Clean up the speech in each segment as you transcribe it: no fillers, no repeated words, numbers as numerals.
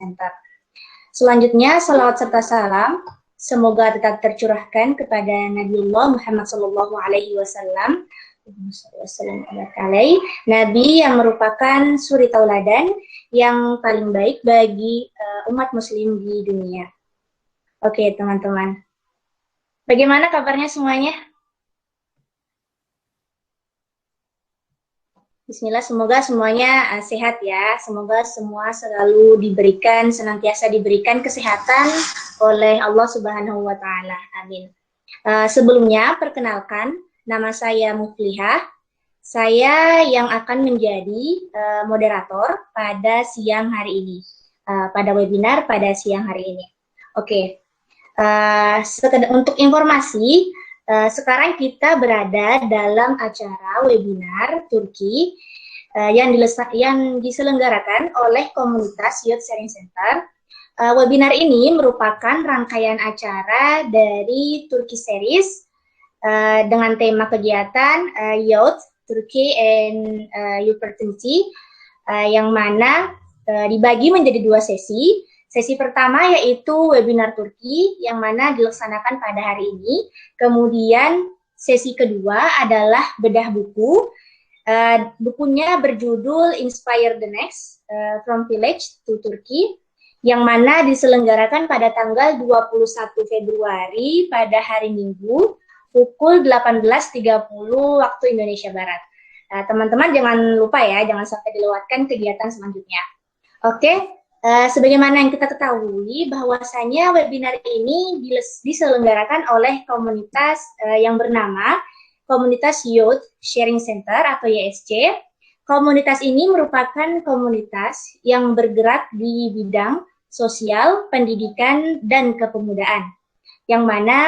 Center. Selanjutnya, salawat serta salam semoga tetap tercurahkan kepada Nabiullah Muhammad SAW, Nabi yang merupakan suri tauladan yang paling baik bagi umat muslim di dunia. Oke, teman-teman. Bagaimana kabarnya semuanya? Bismillah, semoga semuanya sehat ya. Semoga semua selalu senantiasa diberikan kesehatan oleh Allah Subhanahu wa Ta'ala. Amin. Sebelumnya, perkenalkan, nama saya Muflihah. Saya yang akan menjadi moderator pada siang hari ini, pada webinar pada siang hari ini. Oke. Untuk informasi, sekarang kita berada dalam acara webinar Turki yang diselenggarakan oleh komunitas Youth Sharing Center. Webinar ini merupakan rangkaian acara dari Turki Series dengan tema kegiatan Youth, Turkey and Opportunity, yang mana dibagi menjadi 2 sesi. Sesi pertama yaitu webinar Turki yang mana dilaksanakan pada hari ini. Kemudian sesi kedua adalah bedah buku. Bukunya berjudul Inspire the Next from Village to Turkey, yang mana diselenggarakan pada tanggal 21 Februari pada hari Minggu pukul 18.30 waktu Indonesia Barat. Teman-teman jangan lupa ya, jangan sampai dilewatkan kegiatan selanjutnya. Oke. Sebagaimana yang kita ketahui bahwasanya webinar ini diselenggarakan oleh komunitas yang bernama Komunitas Youth Sharing Center atau YSC. Komunitas ini merupakan komunitas yang bergerak di bidang sosial, pendidikan, dan kepemudaan. Yang mana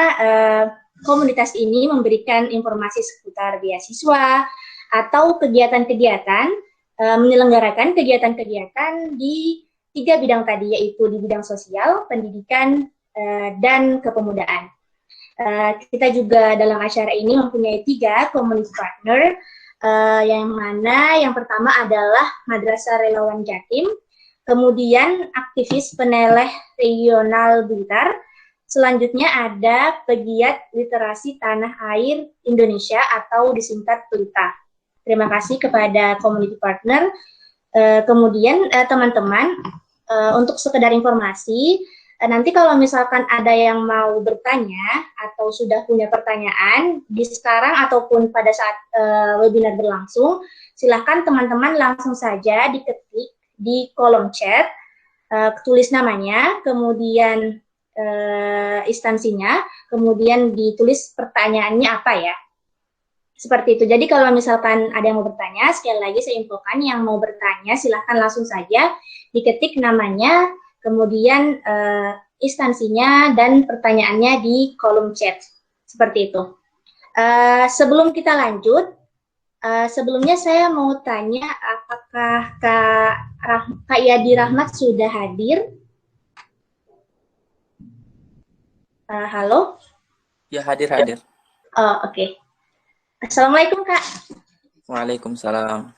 komunitas ini memberikan informasi seputar beasiswa atau kegiatan-kegiatan, menyelenggarakan kegiatan-kegiatan di 3 bidang tadi, yaitu di bidang sosial, pendidikan, dan kepemudaan. Kita juga dalam acara ini mempunyai 3 community partner, yang mana yang pertama adalah Madrasah Relawan Jatim, kemudian aktivis peneleh regional Blitar, selanjutnya ada Pegiat Literasi Tanah Air Indonesia atau disingkat PELITA. Terima kasih kepada community partner. Kemudian teman-teman, untuk sekedar informasi, nanti kalau misalkan ada yang mau bertanya atau sudah punya pertanyaan di sekarang ataupun pada saat webinar berlangsung, silahkan teman-teman langsung saja diketik di kolom chat, tulis namanya, kemudian instansinya, kemudian ditulis pertanyaannya apa ya. Seperti itu. Jadi kalau misalkan ada yang mau bertanya, sekali lagi saya infokan, yang mau bertanya silahkan langsung saja diketik namanya, kemudian instansinya dan pertanyaannya di kolom chat. Seperti itu. Sebelum kita lanjut, sebelumnya saya mau tanya apakah Kak Yadi Rahmat sudah hadir? Halo? Ya, hadir. Oh, oke. Assalamualaikum, Kak. Waalaikumsalam.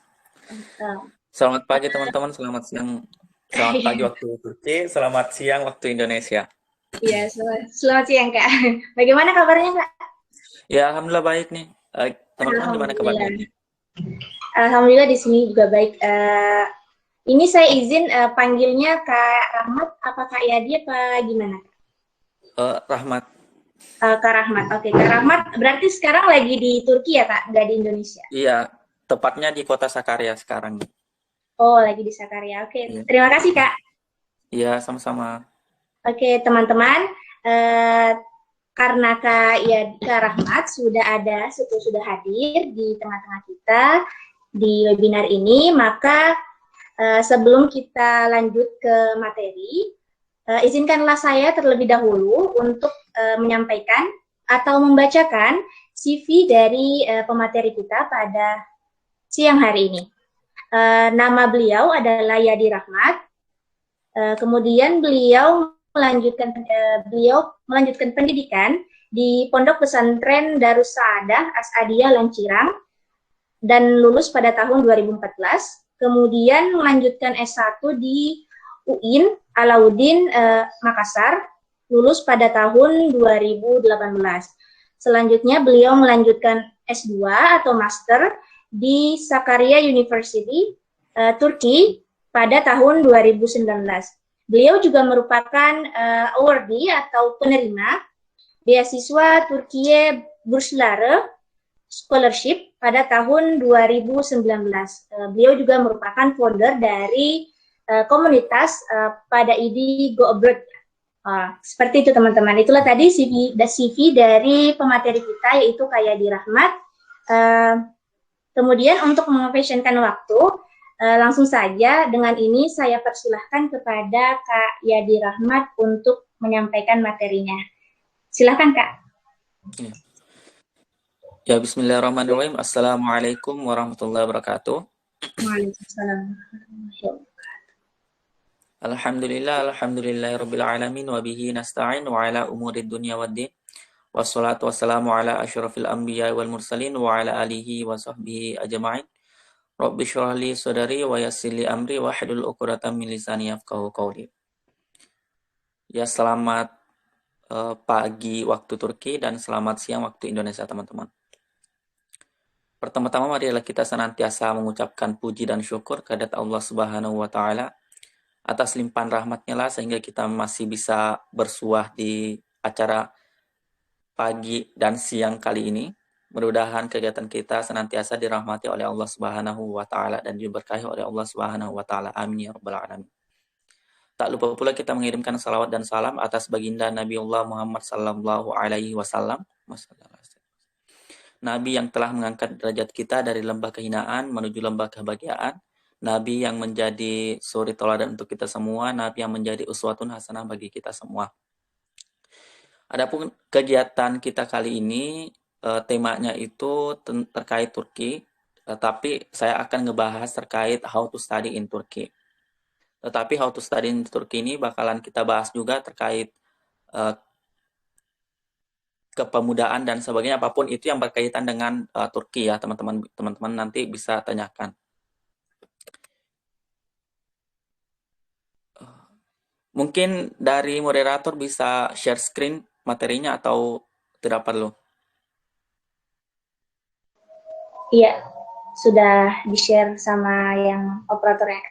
Selamat pagi teman-teman, selamat siang. Selamat pagi waktu Turki, selamat siang waktu Indonesia. Iya, selamat siang, Kak. Bagaimana kabarnya, Kak? Ya, alhamdulillah baik nih. Teman-teman gimana kabarnya? Alhamdulillah di sini juga baik. Ini saya izin panggilnya Kak Rahmat, apa Kak Yadi, apa gimana? Rahmat. Kak Rahmat, oke. Kak Rahmat berarti sekarang lagi di Turki ya, Kak? Nggak di Indonesia? Iya, tepatnya di kota Sakarya sekarang. Oh, lagi di Sakarya. Oke, Iya. Terima kasih, Kak. Iya, sama-sama. Oke, teman-teman. Karena Kak Rahmat sudah hadir di tengah-tengah kita di webinar ini, maka sebelum kita lanjut ke materi, izinkanlah saya terlebih dahulu untuk menyampaikan atau membacakan CV dari pemateri kita pada siang hari ini. Nama beliau adalah Yadi Rahmat. Kemudian beliau melanjutkan pendidikan di Pondok Pesantren Darus Saadah Asadiyah Lancirang dan lulus pada tahun 2014. Kemudian melanjutkan S1 di UIN Alauddin Makassar, lulus pada tahun 2018. Selanjutnya beliau melanjutkan S2 atau Master di Sakarya University, Turki pada tahun 2019. Beliau juga merupakan awardee atau penerima beasiswa Turkiye Burslare Scholarship pada tahun 2019. Beliau juga merupakan founder dari komunitas pada ID Go Abroad. Seperti itu teman-teman. Itulah tadi CV dari pemateri kita, yaitu Kak Yadi Rahmat. Kemudian untuk mengefisienkan waktu, langsung saja dengan ini saya persilahkan kepada Kak Yadi Rahmat untuk menyampaikan materinya. Silakan Kak. Ya, bismillahirrahmanirrahim. Assalamualaikum warahmatullahi wabarakatuh. Waalaikumsalam. Alhamdulillahirabbil alamin wa bihi nasta'in wa ala umurid dunya waddin. Wassalatu wassalamu ala asyrafil anbiya wal mursalin wa ala alihi wa sahbihi ajma'in. Rabbi shrah li sadri wa yassir li amri wa hlul 'uqdatam min lisani yafqahu qawli. Ya, selamat pagi waktu Turki dan selamat siang waktu Indonesia, teman-teman. Pertama-tama marilah kita senantiasa mengucapkan puji dan syukur kehadirat Allah Subhanahu wa taala atas limpahan rahmat-Nya lah sehingga kita masih bisa bersuah di acara pagi dan siang kali ini. Mudah-mudahan kegiatan kita senantiasa dirahmati oleh Allah Subhanahu wa taala dan diberkahi oleh Allah Subhanahu wa taala. Amin ya rabbal alamin. Tak lupa pula kita mengirimkan salawat dan salam atas baginda Nabiullah Muhammad sallallahu alaihi wasallam. Nabi yang telah mengangkat derajat kita dari lembah kehinaan menuju lembah kebahagiaan. Nabi yang menjadi suri teladan untuk kita semua. Nabi yang menjadi uswatun hasanah bagi kita semua. Adapun kegiatan kita kali ini, temanya itu terkait Turki. Tapi saya akan ngebahas terkait how to study in Turkey. Tetapi how to study in Turkey ini bakalan kita bahas juga terkait kepemudaan dan sebagainya, apapun itu yang berkaitan dengan Turki ya teman-teman nanti bisa tanyakan. Mungkin dari moderator bisa share screen materinya atau tidak perlu? Iya, sudah di-share sama yang operatornya.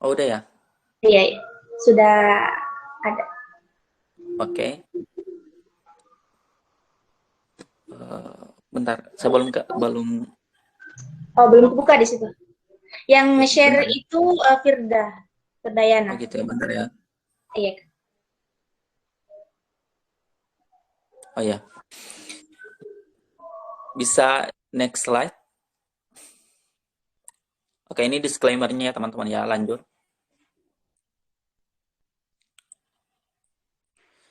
Oh, udah ya? Iya, sudah ada. Oke. Bentar, saya belum. Oh, belum buka di situ. Yang nge-share itu Firdayana. Oh gitu ya, bentar ya. Iya. Oh ya. Bisa next slide. Oke, ini disclaimer-nya ya teman-teman ya, lanjut.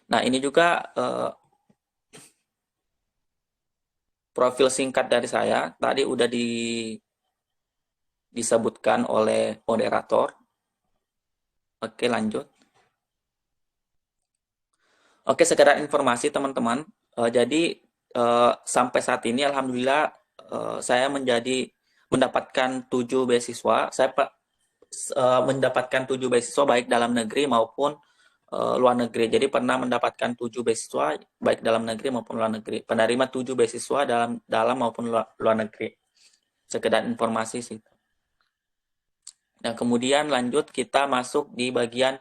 Nah, ini juga profil singkat dari saya. Tadi udah disebutkan oleh moderator. Oke, lanjut. Oke, sekedar informasi teman-teman. Jadi sampai saat ini alhamdulillah saya mendapatkan 7 beasiswa. Saya mendapatkan 7 beasiswa baik dalam negeri maupun luar negeri. Jadi pernah mendapatkan 7 beasiswa baik dalam negeri maupun luar negeri. Penerima 7 beasiswa dalam maupun luar negeri. Sekedar informasi sih. Nah, kemudian lanjut kita masuk di bagian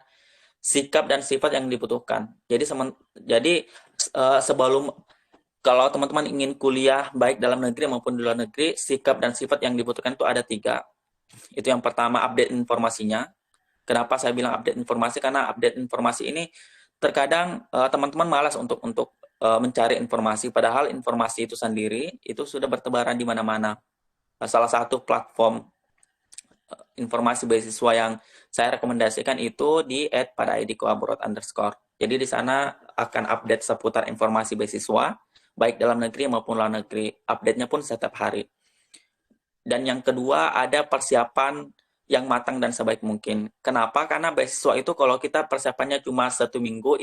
sikap dan sifat yang dibutuhkan. Jadi sebelum kalau teman-teman ingin kuliah baik dalam negeri maupun di luar negeri, sikap dan sifat yang dibutuhkan itu ada 3. Itu yang pertama, update informasinya. Kenapa saya bilang update informasi? Karena update informasi ini terkadang teman-teman malas untuk mencari informasi, padahal informasi itu sendiri itu sudah bertebaran di mana-mana. Salah satu platform informasi beasiswa yang saya rekomendasikan itu di @padaidikoabroad_. Jadi di sana akan update seputar informasi beasiswa baik dalam negeri maupun luar negeri. Update-nya pun setiap hari. Dan yang kedua ada persiapan yang matang dan sebaik mungkin. Kenapa? Karena beasiswa itu kalau kita persiapannya cuma 1 minggu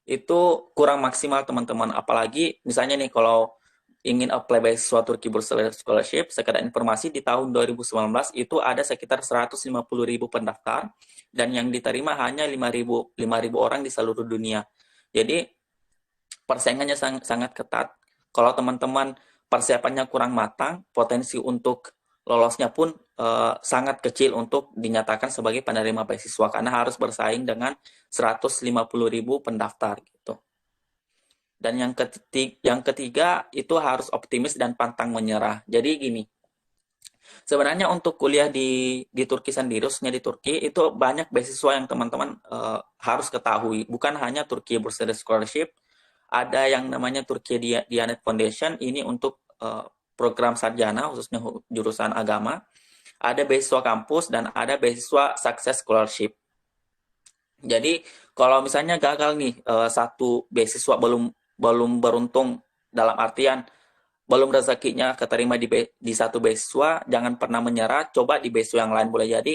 itu kurang maksimal teman-teman. Apalagi misalnya nih kalau ingin apply beasiswa Turki Bursary Scholarship, sekedar informasi di tahun 2019 itu ada sekitar 150.000 pendaftar dan yang diterima hanya 5.000 orang di seluruh dunia. Jadi persaingannya sangat ketat. Kalau teman-teman persiapannya kurang matang, potensi untuk lolosnya pun sangat kecil untuk dinyatakan sebagai penerima beasiswa karena harus bersaing dengan 150.000 pendaftar gitu. Dan yang ketiga itu harus optimis dan pantang menyerah. Jadi gini, sebenarnya untuk kuliah di Turki sendiri, khususnya di Turki, itu banyak beasiswa yang teman-teman harus ketahui. Bukan hanya Turki Bursary Scholarship, ada yang namanya Turki Diyanet Foundation, ini untuk program sarjana, khususnya jurusan agama. Ada beasiswa kampus dan ada beasiswa Success Scholarship. Jadi kalau misalnya gagal nih satu beasiswa belum beruntung dalam artian belum rezekinya keterima di satu beasiswa, jangan pernah menyerah, coba di beasiswa yang lain. Boleh jadi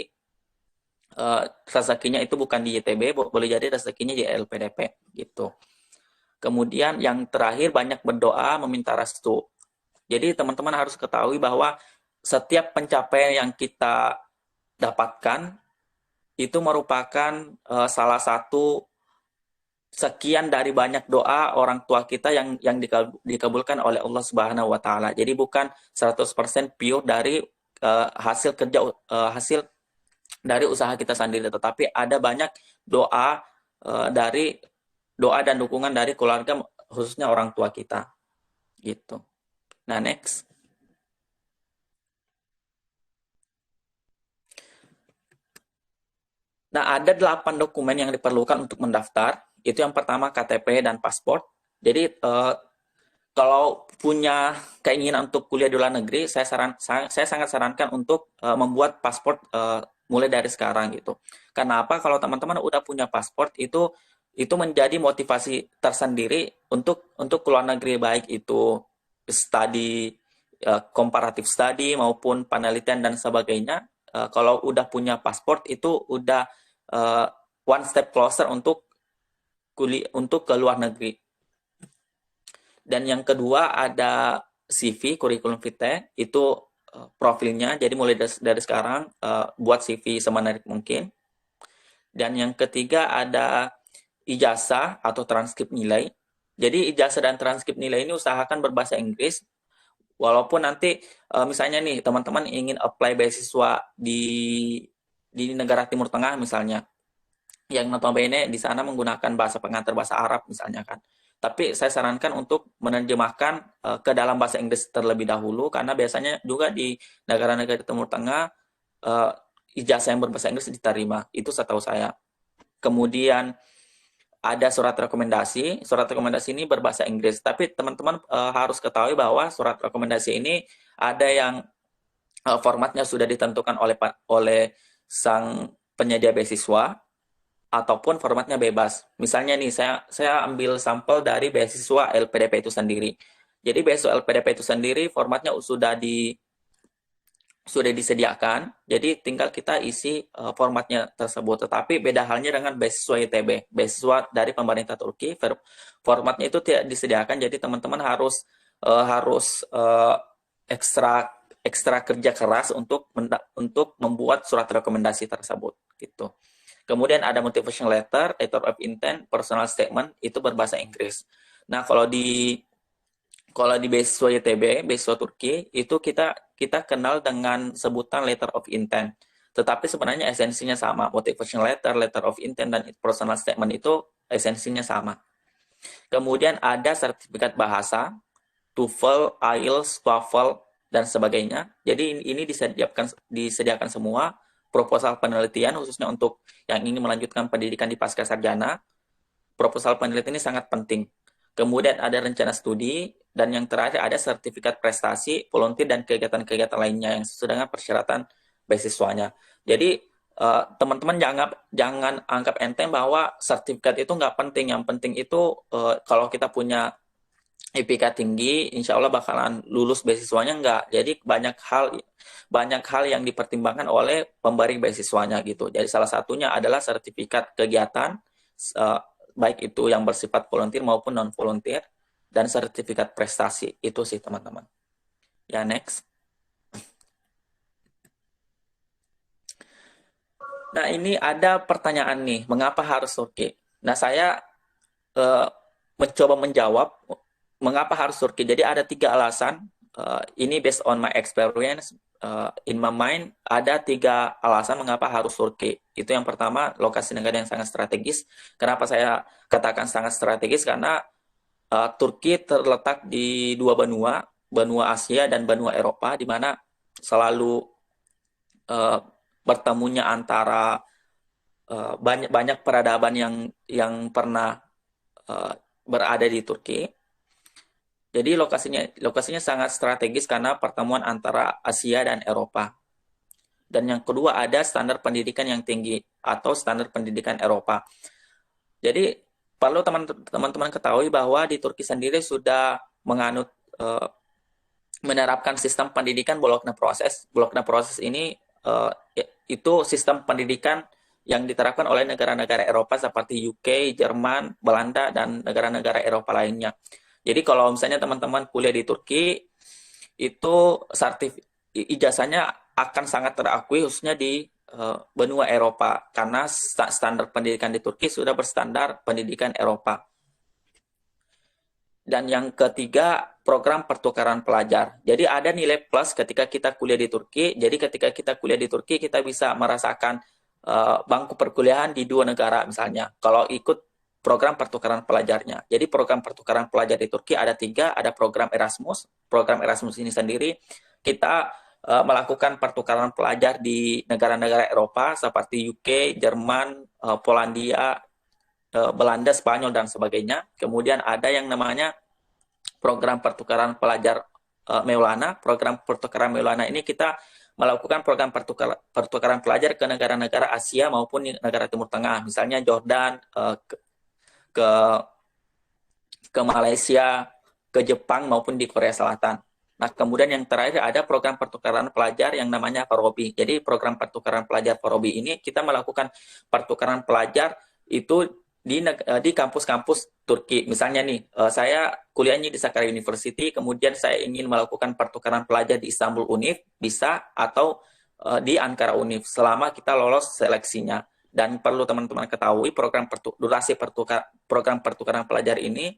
rezekinya itu bukan di YTB, boleh jadi rezekinya di LPDP gitu. Kemudian yang terakhir, banyak berdoa, meminta restu. Jadi teman-teman harus ketahui bahwa setiap pencapaian yang kita dapatkan itu merupakan salah satu sekian dari banyak doa orang tua kita yang dikabulkan oleh Allah Subhanahu wa taala. Jadi bukan 100% pure dari hasil kerja hasil dari usaha kita sendiri, tetapi ada banyak doa dari doa dan dukungan dari keluarga, khususnya orang tua kita. Gitu. Nah, next. Nah, ada 8 dokumen yang diperlukan untuk mendaftar. Itu yang pertama KTP dan paspor. Jadi kalau punya keinginan untuk kuliah di luar negeri, saya sangat sarankan untuk membuat paspor mulai dari sekarang gitu. Karena apa? Kalau teman-teman udah punya paspor itu menjadi motivasi tersendiri untuk keluar negeri, baik itu studi komparatif studi maupun penelitian dan sebagainya. Kalau udah punya paspor itu udah one step closer untuk ke luar negeri. Dan yang kedua ada CV, curriculum vitae, itu profilnya. Jadi mulai dari sekarang buat CV semenarik mungkin. Dan yang ketiga ada ijazah atau transkrip nilai. Jadi ijazah dan transkrip nilai ini usahakan berbahasa Inggris. Walaupun nanti misalnya nih teman-teman ingin apply beasiswa di negara Timur Tengah misalnya, yang notabene di sana menggunakan bahasa pengantar bahasa Arab misalnya kan. Tapi saya sarankan untuk menerjemahkan ke dalam bahasa Inggris terlebih dahulu, karena biasanya juga di negara-negara Timur Tengah ijazah yang berbahasa Inggris diterima. Itu setahu saya. Kemudian ada surat rekomendasi. Surat rekomendasi ini berbahasa Inggris. Tapi teman-teman harus ketahui bahwa surat rekomendasi ini ada yang formatnya sudah ditentukan oleh sang penyedia beasiswa, ataupun formatnya bebas. Misalnya nih, saya ambil sampel dari beasiswa LPDP itu sendiri. Jadi beasiswa LPDP itu sendiri formatnya sudah disediakan, jadi tinggal kita isi formatnya tersebut. Tetapi beda halnya dengan beasiswa YTB, beasiswa dari pemerintah Turki, formatnya itu tidak disediakan. Jadi teman-teman harus ekstra kerja keras untuk membuat surat rekomendasi tersebut gitu. Kemudian ada motivation letter, letter of intent, personal statement, itu berbahasa Inggris. Nah, kalau di beasiswa YTB, beasiswa Turki, itu kita kenal dengan sebutan letter of intent. Tetapi sebenarnya esensinya sama. Motivation letter, letter of intent, dan personal statement itu esensinya sama. Kemudian ada sertifikat bahasa, TOEFL, IELTS, TOEFL, dan sebagainya. Jadi ini disediakan semua. Proposal penelitian, khususnya untuk yang ingin melanjutkan pendidikan di pasca sarjana. Proposal penelitian ini sangat penting. Kemudian ada rencana studi, dan yang terakhir ada sertifikat prestasi, volunteer, dan kegiatan-kegiatan lainnya yang sesuai dengan persyaratan beasiswanya. Jadi teman-teman jangan anggap enteng bahwa sertifikat itu nggak penting. Yang penting itu kalau kita punya IPK tinggi, insya Allah bakalan lulus beasiswanya enggak. Jadi banyak hal yang dipertimbangkan oleh pemberi beasiswanya gitu. Jadi salah satunya adalah sertifikat kegiatan, baik itu yang bersifat volunteer maupun non volunteer. dan sertifikat prestasi. Itu sih teman-teman. Ya, next. Nah, ini ada pertanyaan nih, mengapa harus Turki? Nah, saya mencoba menjawab mengapa harus Turki. Jadi ada 3 alasan. Ini based on my experience. In my mind, ada 3 alasan mengapa harus Turki. Itu yang pertama, lokasi negara yang sangat strategis. Kenapa saya katakan sangat strategis? Karena Turki terletak di 2 benua, benua Asia dan benua Eropa, di mana selalu bertemunya antara banyak peradaban yang pernah berada di Turki. Jadi lokasinya sangat strategis karena pertemuan antara Asia dan Eropa. Dan yang kedua, ada standar pendidikan yang tinggi atau standar pendidikan Eropa. Jadi perlu teman-teman ketahui bahwa di Turki sendiri sudah menganut menerapkan sistem pendidikan Bologna Process. Bologna Process ini itu sistem pendidikan yang diterapkan oleh negara-negara Eropa seperti UK, Jerman, Belanda, dan negara-negara Eropa lainnya. Jadi kalau misalnya teman-teman kuliah di Turki, itu ijazahnya akan sangat terakui khususnya di benua Eropa, karena standar pendidikan di Turki sudah berstandar pendidikan Eropa. Dan yang ketiga, program pertukaran pelajar. Jadi ada nilai plus ketika kita kuliah di Turki. Jadi ketika kita kuliah di Turki, kita bisa merasakan bangku perkuliahan di 2 negara misalnya. Kalau ikut program pertukaran pelajarnya. Jadi program pertukaran pelajar di Turki ada 3, ada program Erasmus. Program Erasmus ini sendiri kita melakukan pertukaran pelajar di negara-negara Eropa seperti UK, Jerman, Polandia, Belanda, Spanyol, dan sebagainya. Kemudian ada yang namanya program pertukaran pelajar Maulana. Program pertukaran Maulana ini kita melakukan program pertukaran pelajar ke negara-negara Asia maupun negara Timur Tengah, misalnya Jordan, ke Malaysia, ke Jepang maupun di Korea Selatan. Nah, kemudian yang terakhir ada program pertukaran pelajar yang namanya Forobi. Jadi program pertukaran pelajar Forobi ini kita melakukan pertukaran pelajar itu di kampus-kampus Turki. Misalnya nih, saya kuliahnya di Sakarya University, kemudian saya ingin melakukan pertukaran pelajar di Istanbul Unif, bisa, atau di Ankara Unif, selama kita lolos seleksinya. Dan perlu teman-teman ketahui, durasi program pertukaran pelajar ini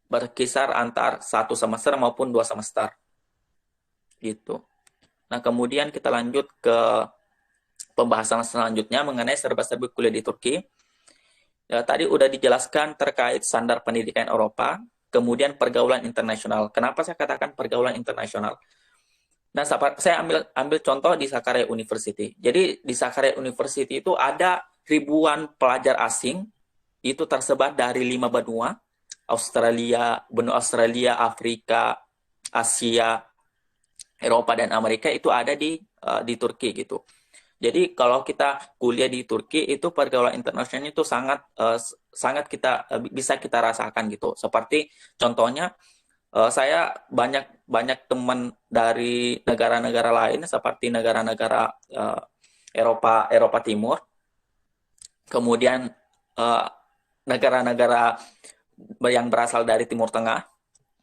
berkisar antar 1 semester maupun 2 semester. Gitu. Nah, kemudian kita lanjut ke pembahasan selanjutnya mengenai serba-serbi kuliah di Turki. Ya, tadi udah dijelaskan terkait standar pendidikan Eropa, kemudian pergaulan internasional. Kenapa saya katakan pergaulan internasional? Nah, saya ambil contoh di Sakarya University. Jadi di Sakarya University itu ada ribuan pelajar asing, itu tersebar dari 5 benua, benua Australia, Afrika, Asia, Eropa, dan Amerika, itu ada di Turki gitu. Jadi kalau kita kuliah di Turki itu pergaulan internasional itu sangat bisa kita rasakan gitu. Seperti contohnya saya banyak teman dari negara-negara lain seperti negara-negara Eropa Timur, kemudian negara-negara yang berasal dari Timur Tengah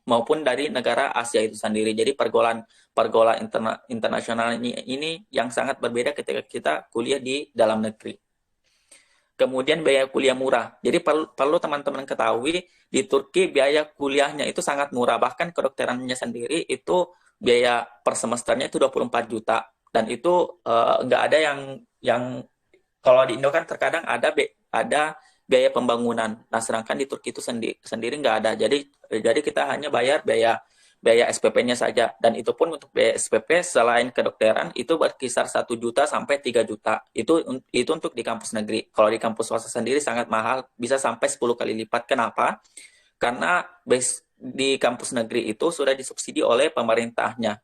maupun dari negara Asia itu sendiri. Jadi pergaulan internasional ini yang sangat berbeda ketika kita kuliah di dalam negeri. Kemudian biaya kuliah murah. Jadi perlu teman-teman ketahui, di Turki biaya kuliahnya itu sangat murah. Bahkan kedokterannya sendiri itu biaya per semesternya itu 24 juta. Dan itu nggak ada yang kalau di Indo kan terkadang ada biaya pembangunan. Nah, sedangkan di Turki itu sendiri nggak ada. Jadi kita hanya bayar biaya SPP-nya saja. Dan itu pun untuk biaya SPP selain kedokteran itu berkisar 1 juta sampai 3 juta. Itu untuk di kampus negeri. Kalau di kampus swasta sendiri sangat mahal, bisa sampai 10 kali lipat. Kenapa? Karena di kampus negeri itu sudah disubsidi oleh pemerintahnya.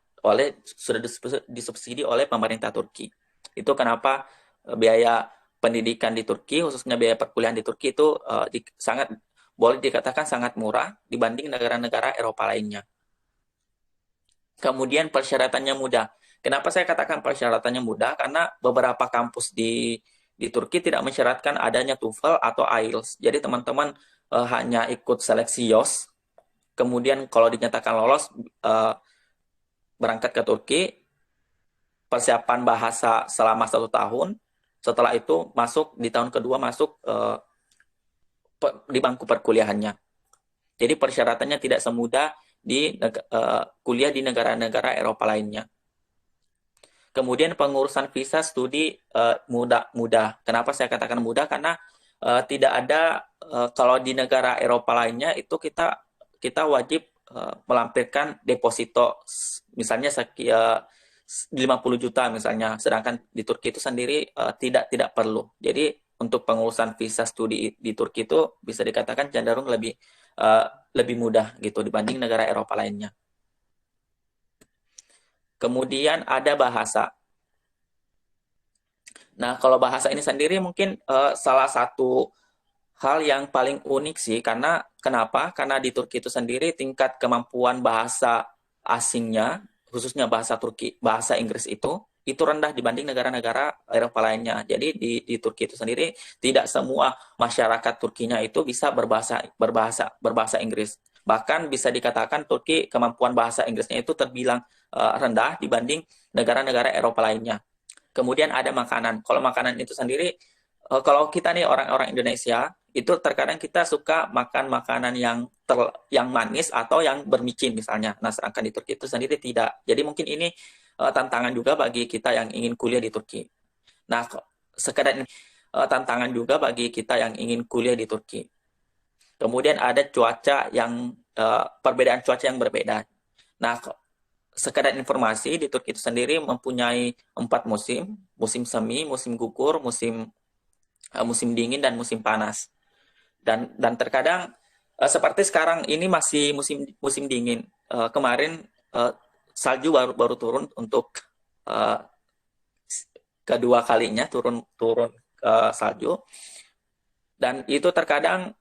Sudah disubsidi oleh pemerintah Turki. Itu kenapa biaya pendidikan di Turki, khususnya biaya perkuliahan di Turki itu boleh dikatakan sangat murah dibanding negara-negara Eropa lainnya. Kemudian persyaratannya mudah. Kenapa saya katakan persyaratannya mudah? Karena beberapa kampus di Turki tidak mensyaratkan adanya TOEFL atau IELTS. Jadi teman-teman hanya ikut seleksi YOS Kemudian kalau dinyatakan lolos, berangkat ke Turki, persiapan bahasa selama 1 tahun. Setelah itu masuk di tahun kedua masuk di bangku perkuliahannya. Jadi persyaratannya tidak semudah di kuliah di negara-negara Eropa lainnya. Kemudian pengurusan visa studi mudah. Kenapa saya katakan mudah? Karena tidak ada kalau di negara Eropa lainnya itu kita wajib melampirkan deposito misalnya 50 juta misalnya, sedangkan di Turki itu sendiri tidak perlu. Jadi untuk pengurusan visa studi di Turki itu bisa dikatakan cenderung lebih mudah gitu dibanding negara Eropa lainnya. Kemudian ada bahasa. Nah, kalau bahasa ini sendiri mungkin salah satu hal yang paling unik sih, karena kenapa? Karena di Turki itu sendiri tingkat kemampuan bahasa asingnya, khususnya bahasa Turki, bahasa Inggris itu rendah dibanding negara-negara Eropa lainnya. Jadi di Turki itu sendiri tidak semua masyarakat Turkinya itu bisa berbahasa Inggris. Bahkan bisa dikatakan Turki kemampuan bahasa Inggrisnya itu terbilang rendah dibanding negara-negara Eropa lainnya. Kemudian ada makanan. Kalau makanan itu sendiri, kalau kita nih orang-orang Indonesia, itu terkadang kita suka makan makanan yang manis atau yang bermicin misalnya. Nah, sedangkan di Turki itu sendiri tidak. Jadi mungkin ini tantangan juga bagi kita yang ingin kuliah di Turki. Nah, sekedar tantangan juga bagi kita yang ingin kuliah di Turki. Kemudian ada perbedaan cuaca yang berbeda. Nah, sekedar informasi, di Turki itu sendiri mempunyai 4 musim, musim semi, musim gugur, musim dingin, dan musim panas. Dan terkadang seperti sekarang ini masih musim dingin. Kemarin salju baru turun untuk kedua kalinya turun salju. Dan itu terkadang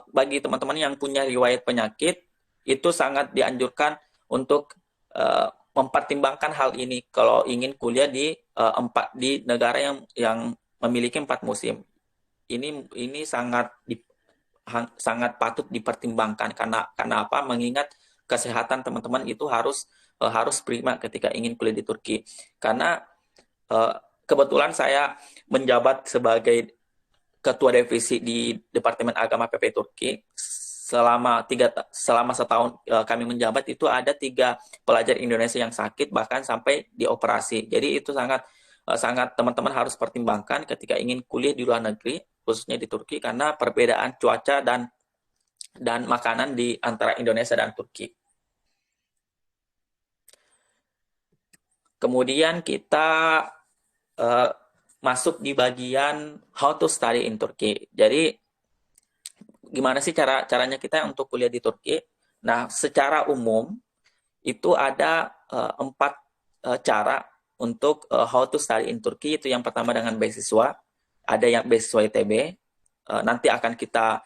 bagi teman-teman yang punya riwayat penyakit itu sangat dianjurkan untuk mempertimbangkan hal ini kalau ingin kuliah di negara yang memiliki 4 musim. Ini sangat patut dipertimbangkan karena apa? Mengingat kesehatan teman-teman itu harus prima ketika ingin kuliah di Turki. Karena kebetulan saya menjabat sebagai ketua divisi di Departemen Agama PP Turki. Selama setahun kami menjabat itu ada 3 pelajar Indonesia yang sakit bahkan sampai dioperasi. Jadi itu sangat teman-teman harus pertimbangkan ketika ingin kuliah di luar negeri, khususnya di Turki, karena perbedaan cuaca dan makanan di antara Indonesia dan Turki. Kemudian kita masuk di bagian how to study in Turkey. Jadi gimana sih caranya kita untuk kuliah di Turki? Nah, secara umum itu ada 4 cara untuk how to study in Turkey. Itu yang pertama dengan beasiswa. Ada yang beasiswa ITB, nanti akan kita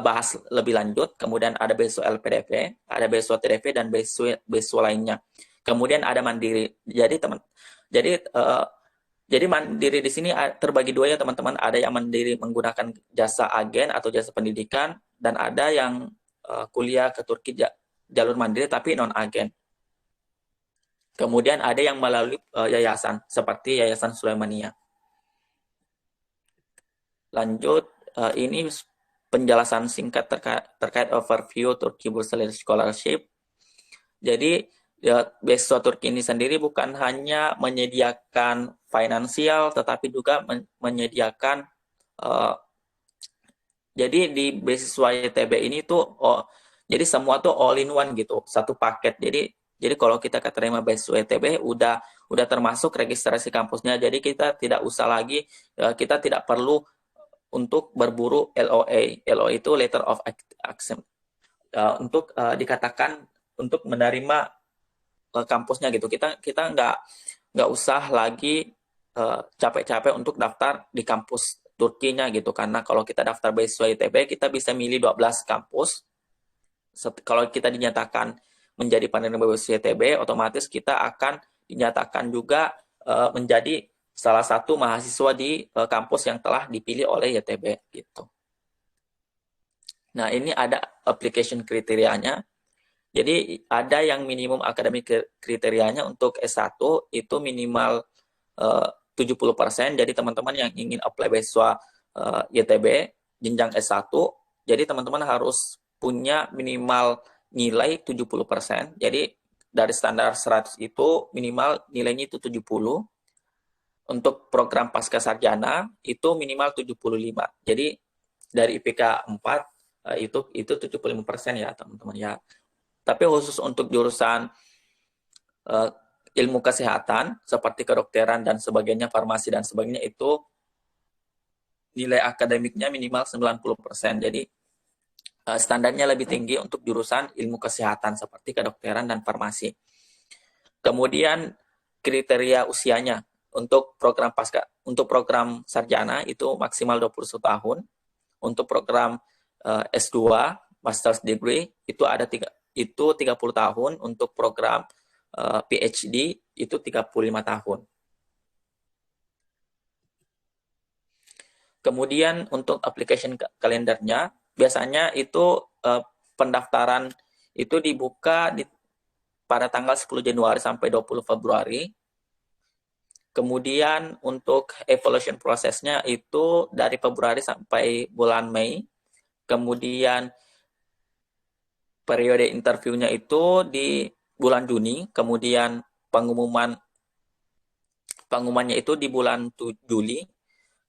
bahas lebih lanjut. Kemudian ada beasiswa LPDP, ada beasiswa TDP, dan beasiswa lainnya. Kemudian ada mandiri. Jadi mandiri di sini terbagi 2 ya teman-teman. Ada yang mandiri menggunakan jasa agen atau jasa pendidikan, dan ada yang kuliah ke Turki jalur mandiri tapi non agen. Kemudian ada yang melalui yayasan seperti Yayasan Sulaimania. Lanjut, ini penjelasan singkat terkait overview Turki Bursa Scholarship. Jadi beasiswa Turki ini sendiri bukan hanya menyediakan finansial, tetapi juga menyediakan jadi di beasiswa YTB ini tuh jadi semua tuh all in one gitu, satu paket. Jadi kalau kita keterima beasiswa YTB udah termasuk registrasi kampusnya. Jadi kita tidak usah lagi, kita tidak perlu untuk berburu LOA. LOA itu letter of acceptance untuk dikatakan untuk menerima kampusnya gitu. Kita nggak usah lagi capek-capek untuk daftar di kampus Turkinya gitu, karena kalau kita daftar beasiswa ITB kita bisa milih 12 kampus. Kalau kita dinyatakan menjadi penerima beasiswa ITB, otomatis kita akan dinyatakan juga menjadi salah satu mahasiswa di kampus yang telah dipilih oleh YTB gitu. Nah, ini ada application kriterianya. Jadi ada yang minimum akademik kriterianya untuk S1 itu minimal 70%. Jadi teman-teman yang ingin apply beasiswa YTB jenjang S1, jadi teman-teman harus punya minimal nilai 70%. Jadi dari standar 100 itu minimal nilainya itu 70. Untuk program pasca sarjana itu minimal 75. Jadi dari IPK 4 itu 75% ya teman-teman ya. Tapi khusus untuk jurusan ilmu kesehatan seperti kedokteran dan sebagainya, farmasi dan sebagainya, itu nilai akademiknya minimal 90%. Jadi standarnya lebih tinggi untuk jurusan ilmu kesehatan seperti kedokteran dan farmasi. Kemudian kriteria usianya untuk program program sarjana itu maksimal 21 tahun. Untuk program S2 master's degree itu 30 tahun. Untuk program PhD itu 35 tahun. Kemudian untuk application kalendernya, biasanya itu pendaftaran itu dibuka pada tanggal 10 Januari sampai 20 Februari. Kemudian untuk evaluation prosesnya itu dari Februari sampai bulan Mei. Kemudian periode interviewnya itu di bulan Juni. Kemudian pengumumannya itu di bulan Juli.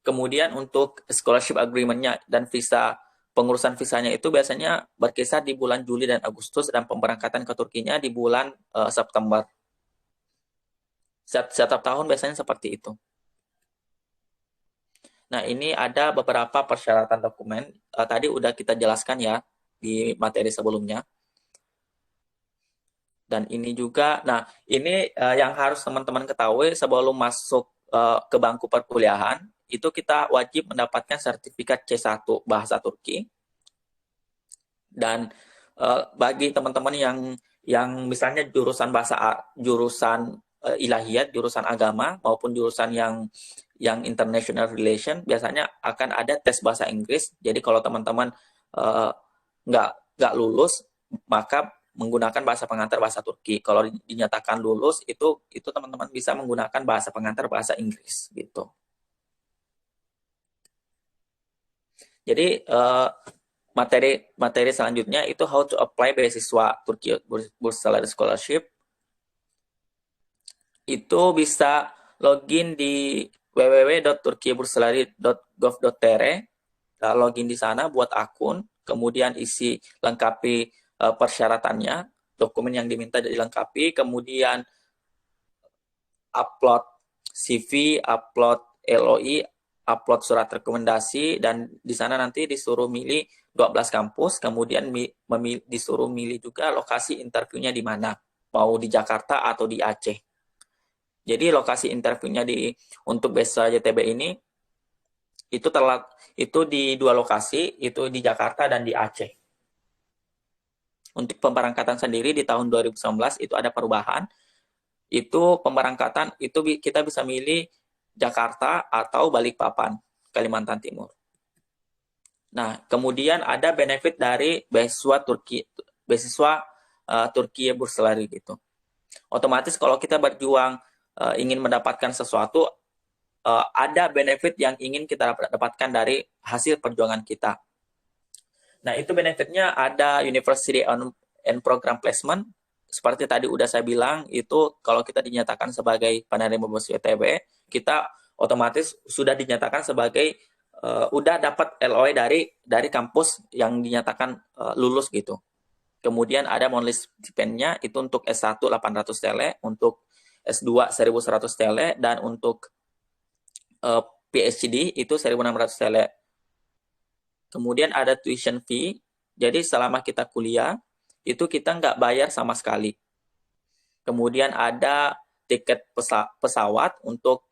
Kemudian untuk scholarship agreement-nya dan pengurusan visanya itu biasanya berkisar di bulan Juli dan Agustus, dan pemberangkatan ke Turkinya di bulan September. Setiap tahun biasanya seperti itu. Nah, ini ada beberapa persyaratan dokumen. Tadi udah kita jelaskan ya di materi sebelumnya. Dan ini juga, nah ini yang harus teman-teman ketahui sebelum masuk ke bangku perkuliahan, itu kita wajib mendapatkan sertifikat C1 bahasa Turki. Dan bagi teman-teman yang misalnya jurusan ilahiyat, jurusan agama maupun jurusan yang international relation, biasanya akan ada tes bahasa Inggris. Jadi kalau teman-teman nggak lulus, maka menggunakan bahasa pengantar bahasa Turki. Kalau dinyatakan lulus, itu teman-teman bisa menggunakan bahasa pengantar bahasa Inggris gitu. Jadi materi selanjutnya itu how to apply beasiswa Turki Bursary Scholarship. Itu bisa login di www.turkiyebursary.gov.tr. Login di sana, buat akun, kemudian lengkapi persyaratannya, dokumen yang diminta dilengkapi, kemudian upload CV, upload LOI, upload surat rekomendasi, dan di sana nanti disuruh milih 12 kampus, kemudian disuruh milih juga lokasi interviewnya di mana, mau di Jakarta atau di Aceh. Jadi lokasi interviewnya untuk beasiswa YTB ini itu di 2 lokasi, itu di Jakarta dan di Aceh. Untuk pemberangkatan sendiri di tahun 2019 itu ada perubahan. Itu pemberangkatan itu kita bisa milih Jakarta atau Balikpapan, Kalimantan Timur. Nah, kemudian ada benefit dari beasiswa Turki Bursary gitu. Otomatis kalau kita berjuang ingin mendapatkan sesuatu, ada benefit yang ingin kita dapatkan dari hasil perjuangan kita. Nah, itu benefitnya ada University and Program Placement. Seperti tadi udah saya bilang, itu kalau kita dinyatakan sebagai penerima beasiswa YTB, kita otomatis sudah dinyatakan sebagai udah dapat LOI dari kampus yang dinyatakan lulus gitu. Kemudian ada monthly stipendnya, itu untuk S1 800 TL, untuk S2 1100 TL, dan untuk PhD itu 1600 TL. Kemudian ada tuition fee, jadi selama kita kuliah, itu kita nggak bayar sama sekali. Kemudian ada tiket pesawat untuk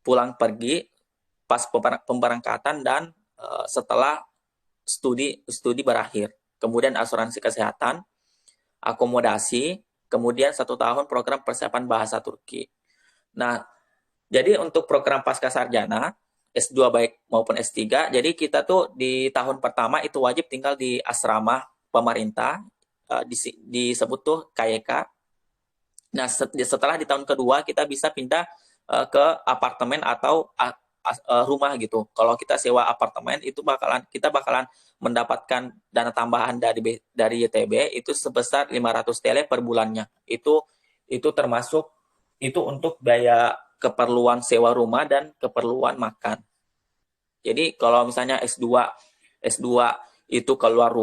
pulang pergi pas pemberangkatan dan setelah studi berakhir. Kemudian asuransi kesehatan, akomodasi, kemudian 1 tahun program persiapan bahasa Turki. Nah, jadi untuk program pasca sarjana, S2 baik maupun S3, jadi kita tuh di tahun pertama itu wajib tinggal di asrama pemerintah disebut tuh KYK. Nah, setelah di tahun kedua kita bisa pindah ke apartemen atau rumah gitu. Kalau kita sewa apartemen itu kita bakalan mendapatkan dana tambahan dari YTB itu sebesar 500 TL per bulannya. Itu termasuk itu untuk biaya keperluan sewa rumah dan keperluan makan. Jadi kalau misalnya S2 itu keluar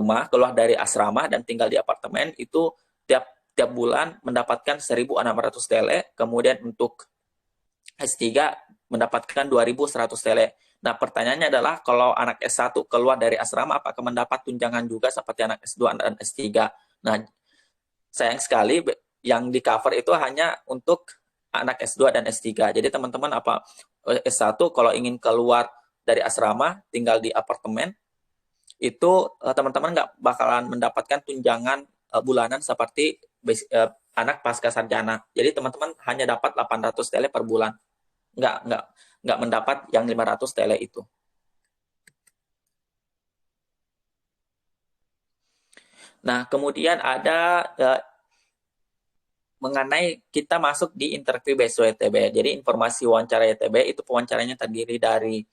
dari asrama dan tinggal di apartemen itu tiap bulan mendapatkan 1.600 TL, kemudian untuk S3 mendapatkan 2.100 TL. Nah, pertanyaannya adalah kalau anak S1 keluar dari asrama apakah mendapat tunjangan juga seperti anak S2 dan S3? Nah, sayang sekali yang di cover itu hanya untuk anak S2 dan S3. Jadi teman-teman S1 kalau ingin keluar dari asrama tinggal di apartemen itu teman-teman nggak bakalan mendapatkan tunjangan bulanan seperti anak pasca sarjana. Jadi teman-teman hanya dapat 800 TL per bulan. Nggak mendapat yang 500 TL itu. Nah, kemudian ada mengenai kita masuk di interview beasiswa YTB. Jadi informasi wawancara YTB itu pewawancaranya terdiri dari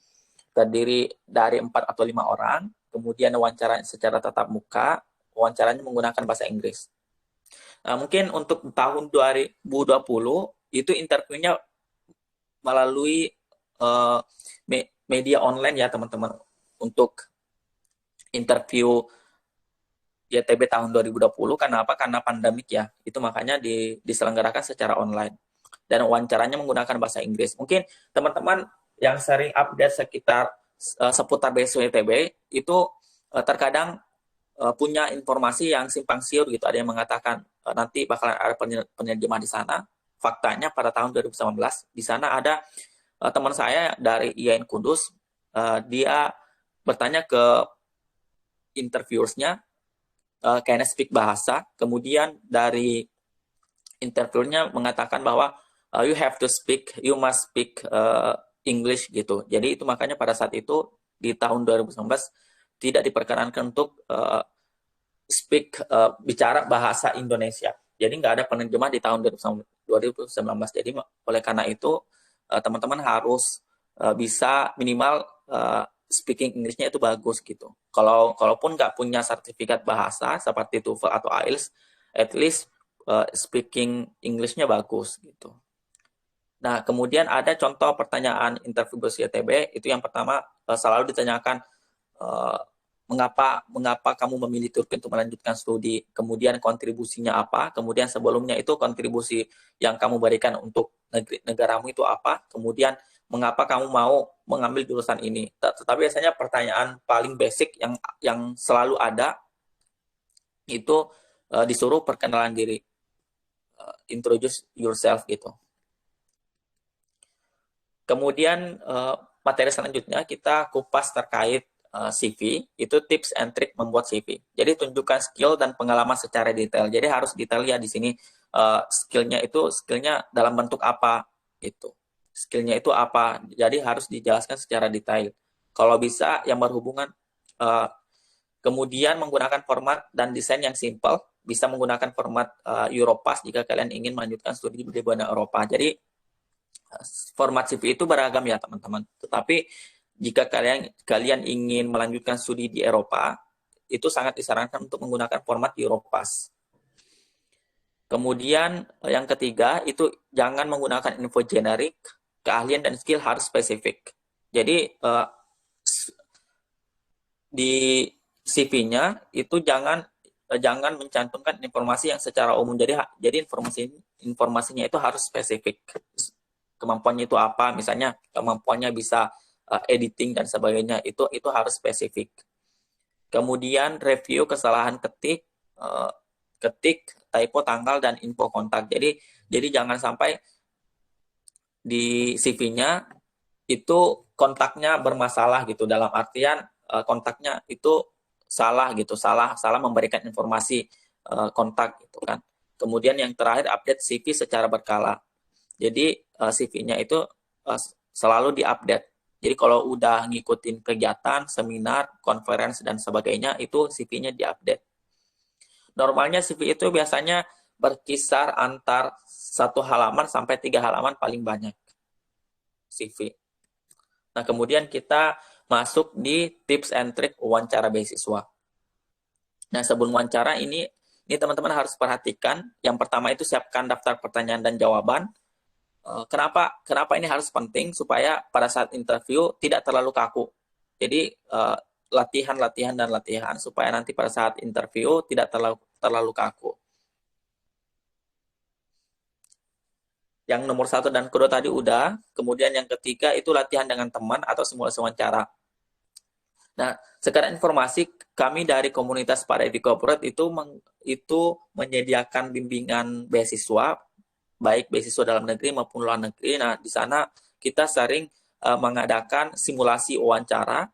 4 atau 5 orang, kemudian wawancara secara tatap muka, wawancaranya menggunakan bahasa Inggris. Nah, mungkin untuk tahun 2020 itu interviewnya melalui media online ya teman-teman. Untuk interview YTB tahun 2020, karena apa? Karena pandemik ya, itu makanya diselenggarakan secara online. Dan wawancaranya menggunakan bahasa Inggris. Mungkin teman-teman yang sering update seputar beasiswa YTB, itu terkadang punya informasi yang simpang siur gitu. Ada yang mengatakan nanti bakalan ada penerjemah di sana. Faktanya pada tahun 2019, di sana ada teman saya dari IAIN Kudus, dia bertanya ke interviewersnya, can I speak bahasa, kemudian dari interviewnya mengatakan bahwa you must speak English gitu. Jadi itu makanya pada saat itu di tahun 2019 tidak diperkenankan untuk bicara bahasa Indonesia. Jadi nggak ada penerjemah di tahun 2019. Jadi oleh karena itu teman-teman harus bisa minimal speaking English-nya itu bagus gitu. Kalaupun nggak punya sertifikat bahasa seperti TOEFL atau IELTS, at least speaking English-nya bagus gitu. Nah, kemudian ada contoh pertanyaan interview beasiswa YTB, itu yang pertama selalu ditanyakan mengapa kamu memilih Turki untuk melanjutkan studi, kemudian kontribusinya apa, kemudian sebelumnya itu kontribusi yang kamu berikan untuk negaramu itu apa, kemudian mengapa kamu mau mengambil jurusan ini. Tetapi biasanya pertanyaan paling basic yang selalu ada itu disuruh perkenalan diri, introduce yourself gitu. Kemudian materi selanjutnya kita kupas terkait CV, itu tips and trick membuat CV. Jadi tunjukkan skill dan pengalaman secara detail. Jadi harus detail ya di sini skillnya dalam bentuk apa gitu. Skillnya itu apa, jadi harus dijelaskan secara detail. Kalau bisa yang berhubungan, kemudian menggunakan format dan desain yang simple, bisa menggunakan format Europass jika kalian ingin melanjutkan studi di benua Eropa. Jadi format CV itu beragam ya teman-teman. Tetapi jika kalian ingin melanjutkan studi di Eropa, itu sangat disarankan untuk menggunakan format Europass. Kemudian yang ketiga itu jangan menggunakan info generik, keahlian dan skill harus spesifik. Jadi di CV-nya itu jangan mencantumkan informasi yang secara umum. Jadi informasinya itu harus spesifik. Kemampuannya itu apa? Misalnya kemampuannya bisa editing dan sebagainya, itu harus spesifik. Kemudian review kesalahan ketik, typo, tanggal dan info kontak. Jadi jangan sampai di CV-nya itu kontaknya bermasalah gitu, dalam artian kontaknya itu salah gitu, salah memberikan informasi kontak gitu kan. Kemudian yang terakhir update CV secara berkala. Jadi CV-nya itu selalu diupdate. Jadi kalau udah ngikutin kegiatan, seminar, konferensi dan sebagainya, itu CV-nya diupdate. Normalnya CV itu biasanya berkisar antar 1 halaman sampai 3 halaman paling banyak CV. Nah, kemudian kita masuk di tips and trick wawancara beasiswa. Nah, sebelum wawancara ini teman-teman harus perhatikan. Yang pertama itu siapkan daftar pertanyaan dan jawaban. Kenapa ini harus penting supaya pada saat interview tidak terlalu kaku. Jadi latihan supaya nanti pada saat interview tidak terlalu kaku. Yang nomor 1 dan kedua tadi udah. Kemudian yang ketiga itu latihan dengan teman atau simulasi wawancara. Nah, sekedar informasi, kami dari komunitas Paraevi Corporate itu menyediakan bimbingan beasiswa, baik beasiswa dalam negeri maupun luar negeri. Nah, di sana kita sering mengadakan simulasi wawancara.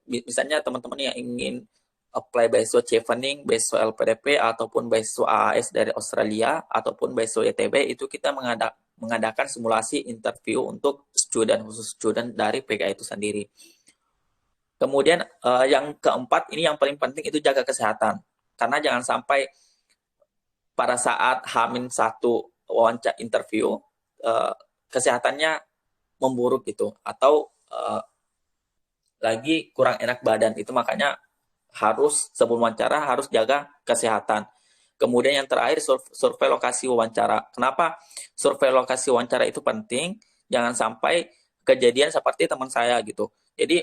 Misalnya teman-teman yang ingin apply beasiswa Chevening, beasiswa LPDP, ataupun beasiswa AAS dari Australia, ataupun beasiswa YTB, itu kita mengadakan simulasi interview untuk khusus student dari PKI itu sendiri. Kemudian yang keempat, ini yang paling penting itu jaga kesehatan. Karena jangan sampai pada saat H-1 wawancara interview, kesehatannya memburuk gitu. Atau lagi kurang enak badan. Itu makanya sebelum wawancara harus jaga kesehatan. Kemudian yang terakhir, survei lokasi wawancara. Kenapa survei lokasi wawancara itu penting? Jangan sampai kejadian seperti teman saya gitu. Jadi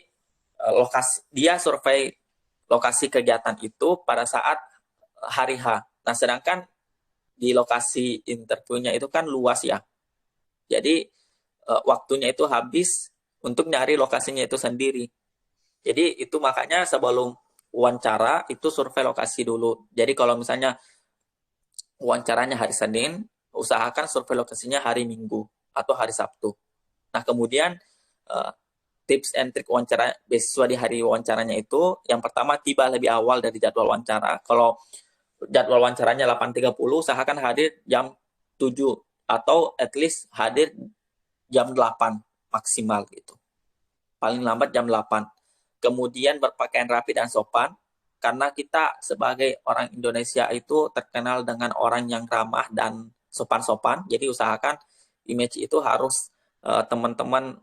dia survei lokasi kegiatan itu pada saat hari H. Nah, sedangkan di lokasi interviewnya itu kan luas ya. Jadi waktunya itu habis untuk nyari lokasinya itu sendiri. Jadi itu makanya sebelum wawancara itu survei lokasi dulu. Jadi kalau misalnya wawancaranya hari Senin, usahakan survei lokasinya hari Minggu atau hari Sabtu. Nah, kemudian tips and trick wawancara beasiswa di hari wawancaranya itu, yang pertama tiba lebih awal dari jadwal wawancara. Kalau jadwal wawancaranya 8.30, usahakan hadir jam 7 atau at least hadir jam 8 maksimal gitu. Paling lambat jam 8. Kemudian berpakaian rapi dan sopan, karena kita sebagai orang Indonesia itu terkenal dengan orang yang ramah dan sopan-sopan. Jadi usahakan image itu harus teman-teman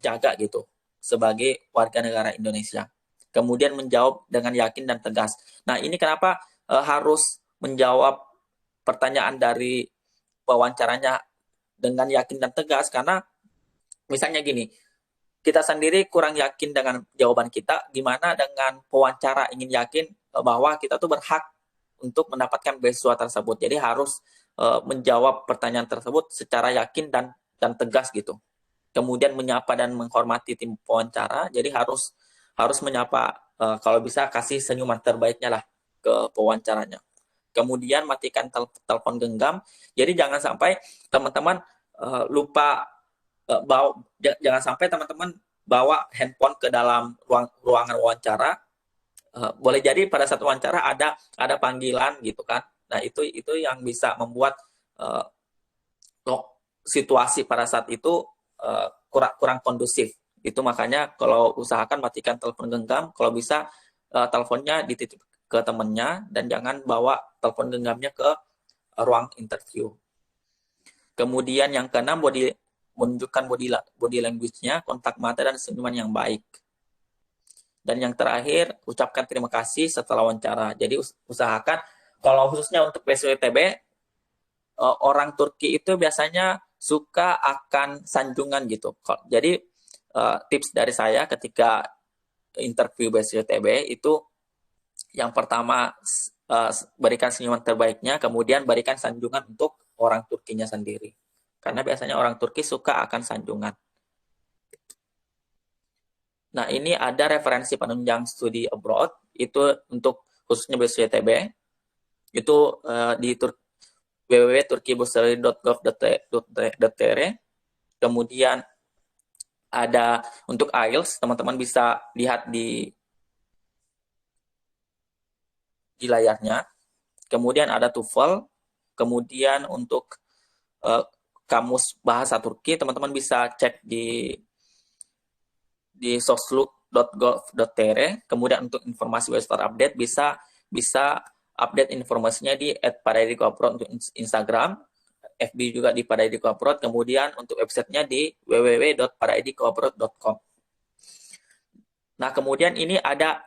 jaga gitu sebagai warga negara Indonesia. Kemudian menjawab dengan yakin dan tegas. Nah, ini kenapa harus menjawab pertanyaan dari wawancaranya dengan yakin dan tegas, karena misalnya gini, kita sendiri kurang yakin dengan jawaban kita, gimana dengan pewawancara ingin yakin bahwa kita tuh berhak untuk mendapatkan beasiswa tersebut. Jadi harus menjawab pertanyaan tersebut secara yakin dan tegas gitu. Kemudian menyapa dan menghormati tim pewawancara. Jadi harus menyapa, kalau bisa kasih senyuman terbaiknya lah ke pewawancaranya. Kemudian matikan telepon genggam. Jadi jangan sampai teman-teman lupa jangan sampai teman-teman bawa handphone ke dalam ruangan wawancara. Boleh jadi pada saat wawancara ada panggilan gitu kan. Nah, itu yang bisa membuat situasi pada saat itu kurang kondusif. Itu makanya kalau usahakan matikan telepon genggam, kalau bisa teleponnya dititip ke temannya dan jangan bawa telepon genggamnya ke ruang interview. Kemudian yang keenam, menunjukkan body language-nya, kontak mata dan senyuman yang baik. Dan yang terakhir, ucapkan terima kasih setelah wawancara. Jadi usahakan, kalau khususnya untuk PSWTB, orang Turki itu biasanya suka akan sanjungan gitu. Jadi tips dari saya ketika interview BSWTB itu yang pertama berikan senyuman terbaiknya, kemudian berikan sanjungan untuk orang Turkinya sendiri. Karena biasanya orang Turki suka akan sanjungan. Nah, ini ada referensi penunjang studi abroad, itu untuk khususnya BSWTB, itu di www.turkibursary.gov.tr. Kemudian ada untuk IELTS, teman-teman bisa lihat di layarnya. Kemudian ada TOEFL. Kemudian untuk kamus bahasa Turki, teman-teman bisa cek di sosluk.gov.tr. Kemudian untuk informasi website update bisa update informasinya di @paraidikoupload untuk Instagram, FB juga di Paraidikoupload, kemudian untuk websitenya di www.paraidikoupload.com. Nah, kemudian ini ada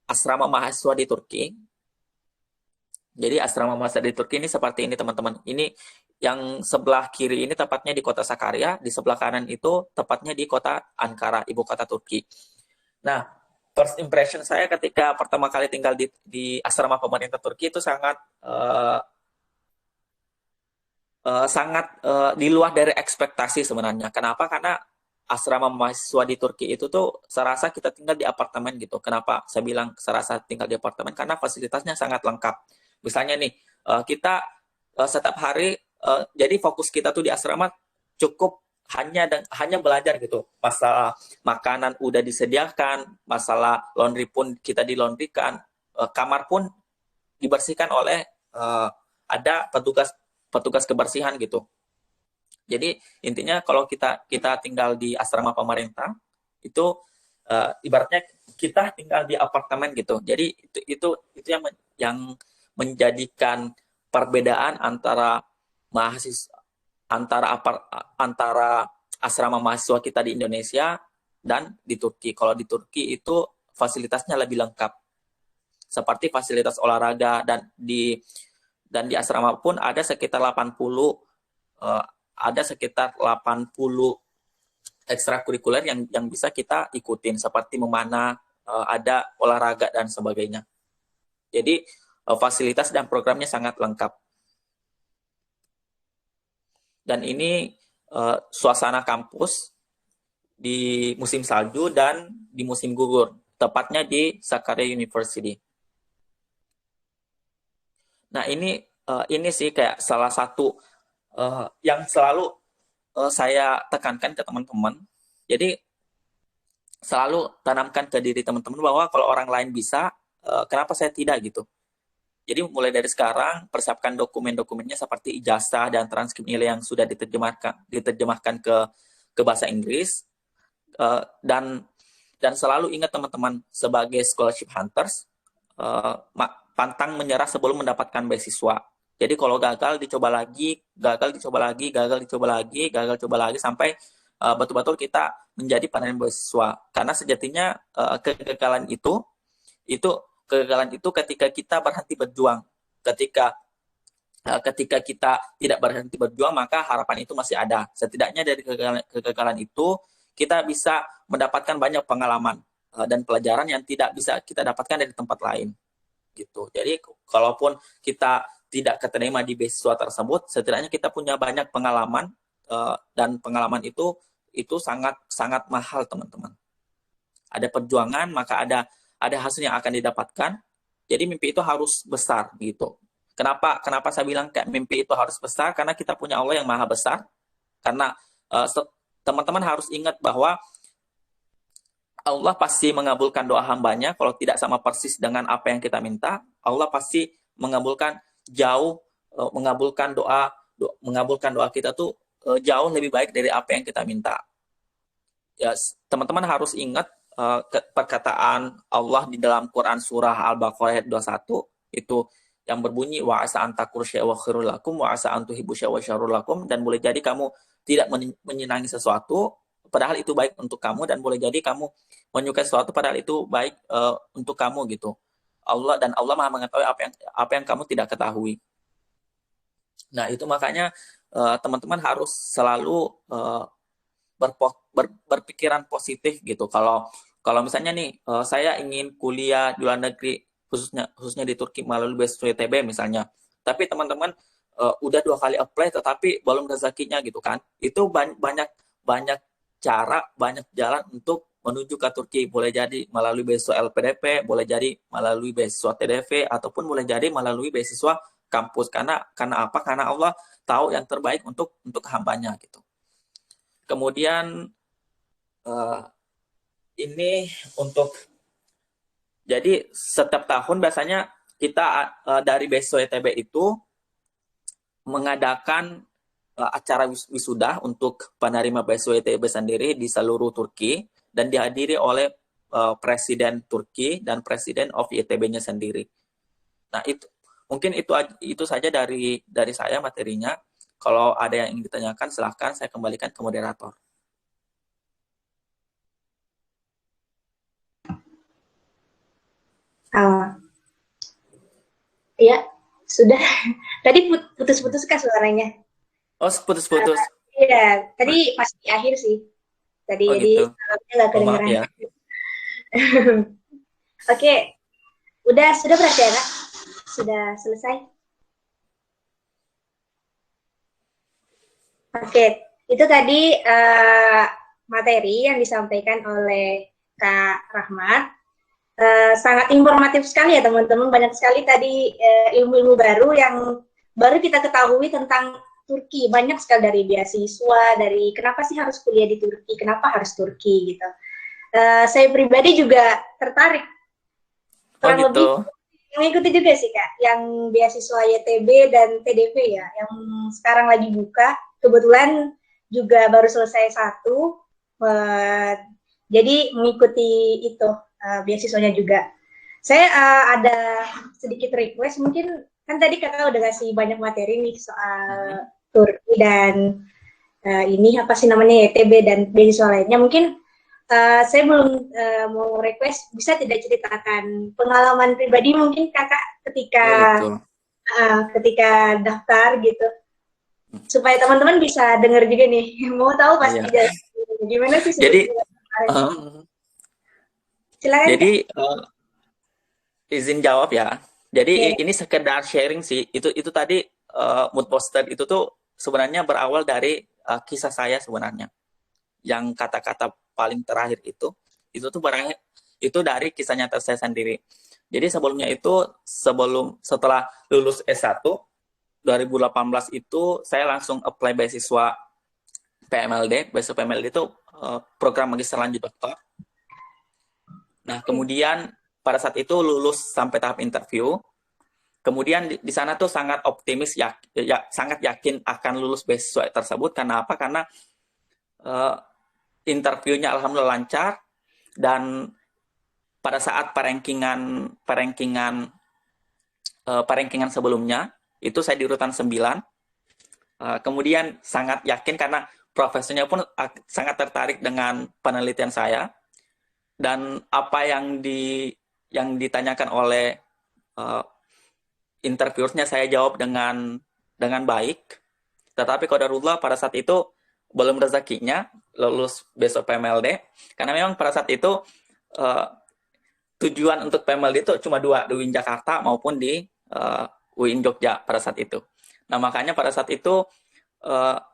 asrama mahasiswa di Turki. Jadi asrama mahasiswa di Turki ini seperti ini teman-teman. Ini yang sebelah kiri ini tepatnya di kota Sakarya, di sebelah kanan itu tepatnya di kota Ankara, ibu kota Turki. Nah, first impression saya ketika pertama kali tinggal di asrama pemerintah Turki itu sangat di luar dari ekspektasi sebenarnya. Kenapa? Karena asrama mahasiswa di Turki itu tuh serasa kita tinggal di apartemen gitu. Kenapa saya bilang serasa tinggal di apartemen? Karena fasilitasnya sangat lengkap. Misalnya nih, kita setiap hari, jadi fokus kita tuh di asrama cukup hanya belajar gitu. Masalah makanan udah disediakan, masalah laundry pun kita dilondrikan, kamar pun dibersihkan oleh ada petugas kebersihan gitu. Jadi intinya kalau kita tinggal di asrama pemerintah itu ibaratnya kita tinggal di apartemen gitu. Jadi itu yang menjadikan perbedaan antara mahasiswa antara asrama mahasiswa kita di Indonesia dan di Turki. Kalau di Turki itu fasilitasnya lebih lengkap. Seperti fasilitas olahraga dan di asrama pun ada sekitar 80 ekstrakurikuler yang bisa kita ikutin seperti memanah, ada olahraga dan sebagainya. Jadi fasilitas dan programnya sangat lengkap. Dan ini suasana kampus di musim salju dan di musim gugur, tepatnya di Sakarya University. Nah, ini sih kayak salah satu yang selalu saya tekankan ke teman-teman. Jadi selalu tanamkan ke diri teman-teman bahwa kalau orang lain bisa, kenapa saya tidak gitu. Jadi mulai dari sekarang persiapkan dokumen-dokumennya seperti ijazah dan transkrip nilai yang sudah diterjemahkan ke bahasa Inggris, dan selalu ingat teman-teman sebagai scholarship hunters, pantang menyerah sebelum mendapatkan beasiswa. Jadi kalau gagal dicoba lagi sampai betul-betul kita menjadi penerima beasiswa. Karena sejatinya kegagalan itu ketika kita berhenti berjuang. Ketika kita tidak berhenti berjuang, maka harapan itu masih ada. Setidaknya dari kegagalan itu kita bisa mendapatkan banyak pengalaman dan pelajaran yang tidak bisa kita dapatkan dari tempat lain. Gitu. Jadi kalaupun kita tidak keterima di beasiswa tersebut, setidaknya kita punya banyak pengalaman, dan pengalaman itu sangat sangat mahal teman-teman. Ada perjuangan, maka ada hasil yang akan didapatkan. Jadi mimpi itu harus besar gitu. Kenapa saya bilang kayak mimpi itu harus besar? Karena kita punya Allah yang maha besar. Karena teman-teman harus ingat bahwa Allah pasti mengabulkan doa hambanya. Kalau tidak sama persis dengan apa yang kita minta, Allah pasti mengabulkan doa kita tuh jauh lebih baik dari apa yang kita minta. Ya, teman-teman harus ingat perkataan Allah di dalam Quran surah Al-Baqarah ayat 21 itu yang berbunyi wa asa antakur syai'a wa khairul lakum wa asa antuhibbu syai'a wa syarrul lakum, dan boleh jadi kamu tidak menyenangi sesuatu padahal itu baik untuk kamu, dan boleh jadi kamu menyukai sesuatu padahal itu baik untuk kamu gitu. Allah Maha mengetahui apa yang kamu tidak ketahui. Nah, itu makanya teman-teman harus selalu berpikiran positif gitu. Kalau misalnya nih saya ingin kuliah di luar negeri, khususnya di Turki melalui beasiswa ITB misalnya, tapi teman-teman udah 2 kali apply tetapi belum rezekinya gitu kan, itu banyak cara, banyak jalan untuk menuju ke Turki. Boleh jadi melalui beasiswa LPDP, boleh jadi melalui beasiswa TDV, ataupun boleh jadi melalui beasiswa kampus. Karena apa? Karena Allah tahu yang terbaik untuk hambanya gitu. Kemudian ini jadi setiap tahun biasanya kita dari beasiswa ITB itu mengadakan acara wisuda untuk penerima beasiswa ITB sendiri di seluruh Turki, dan dihadiri oleh Presiden Turki dan Presiden of ITB-nya sendiri. Nah, mungkin itu saja dari saya materinya. Kalau ada yang ingin ditanyakan, silahkan saya kembalikan ke moderator. Ya, sudah. Tadi putus-putus kah suaranya? Oh, putus-putus. Iya, tadi pas di akhir sih. Tadi Oh jadi gitu. nggak Oh, maaf kedengeran. ya. Oke, sudah berarti ya, Kak? Sudah selesai? Oke, itu tadi materi yang disampaikan oleh Kak Rahmat. Sangat informatif sekali ya teman-teman, banyak sekali tadi ilmu-ilmu baru yang baru kita ketahui tentang Turki, banyak sekali dari beasiswa, dari kenapa sih harus kuliah di Turki, kenapa harus Turki gitu. Saya pribadi juga tertarik, kurang gitu. lebih mengikuti juga sih Kak, yang beasiswa YTB dan TDP ya, yang sekarang lagi buka, kebetulan juga baru selesai satu, jadi mengikuti itu beasiswanya juga. Saya ada sedikit request, mungkin kan tadi kakak udah ngasih banyak materi nih soal Turki dan ini apa sih namanya YTB dan beasiswa lainnya. Mungkin saya belum mau request, bisa tidak ceritakan pengalaman pribadi mungkin kakak ketika Oh, gitu. ketika daftar gitu, supaya teman-teman bisa dengar juga nih. Mau tahu Oh, pasti iya. gimana sih Jadi sebetulnya. um, Silakan Kak. jadi izin jawab ya. Jadi Ya, ini sekedar sharing sih. Itu tadi mood poster itu tuh sebenarnya berawal dari kisah saya sebenarnya. Yang kata-kata paling terakhir itu tuh berawal itu dari kisah nyata saya sendiri. Jadi sebelumnya itu setelah lulus S1 2018 itu saya langsung apply beasiswa PMLD. Beasiswa PMLD itu program magister lanjut doktor. Nah, kemudian pada saat itu lulus sampai tahap interview. Kemudian di sana tuh sangat optimis, sangat yakin akan lulus beasiswa tersebut. Karena apa? Karena uh, interviewnya alhamdulillah lancar, dan pada saat perankingan sebelumnya itu saya di urutan 9. Kemudian sangat yakin karena profesornya pun sangat tertarik dengan penelitian saya, dan apa yang ditanyakan oleh uh, interviewnya saya jawab dengan baik. Tetapi qadarullah pada saat itu belum rezekinya lulus besok PMLD, karena memang pada saat itu uh, tujuan untuk PMLD itu cuma dua, di UIN Jakarta maupun di UIN Jogja pada saat itu. Nah, makanya pada saat itu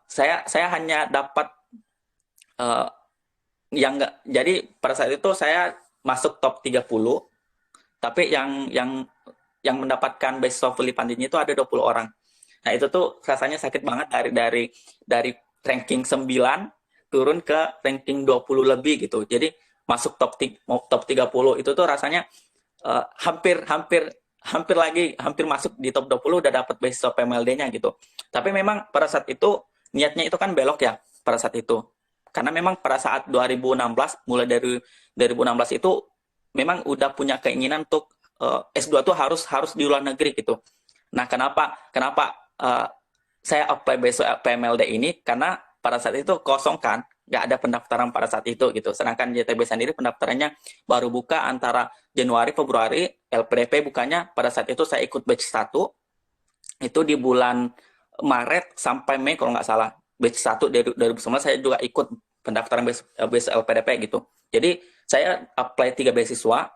saya hanya dapat uh, yang enggak, jadi pada saat itu saya masuk top 30, tapi yang mendapatkan beasiswa fully funding itu ada 20 orang. Nah, itu tuh rasanya sakit banget dari ranking 9 turun ke ranking 20 lebih gitu. Jadi masuk top 30 itu tuh rasanya hampir masuk di top 20, udah dapat beasiswa PMLD-nya gitu. Tapi memang pada saat itu niatnya itu kan belok ya pada saat itu. Karena memang pada saat 2016, mulai dari 2016 itu memang udah punya keinginan untuk S2 tuh harus di luar negeri gitu. Nah, kenapa saya apply besok PMLD ini? Karena pada saat itu kosong kan, nggak ada pendaftaran pada saat itu gitu. Sedangkan JTB sendiri pendaftarannya baru buka antara Januari Februari, LPDP bukanya pada saat itu saya ikut batch 1 itu di bulan Maret sampai Mei kalau nggak salah. Batch 1 dari 2019 saya juga ikut pendaftaran batch LPDP gitu. Jadi saya apply 3 beasiswa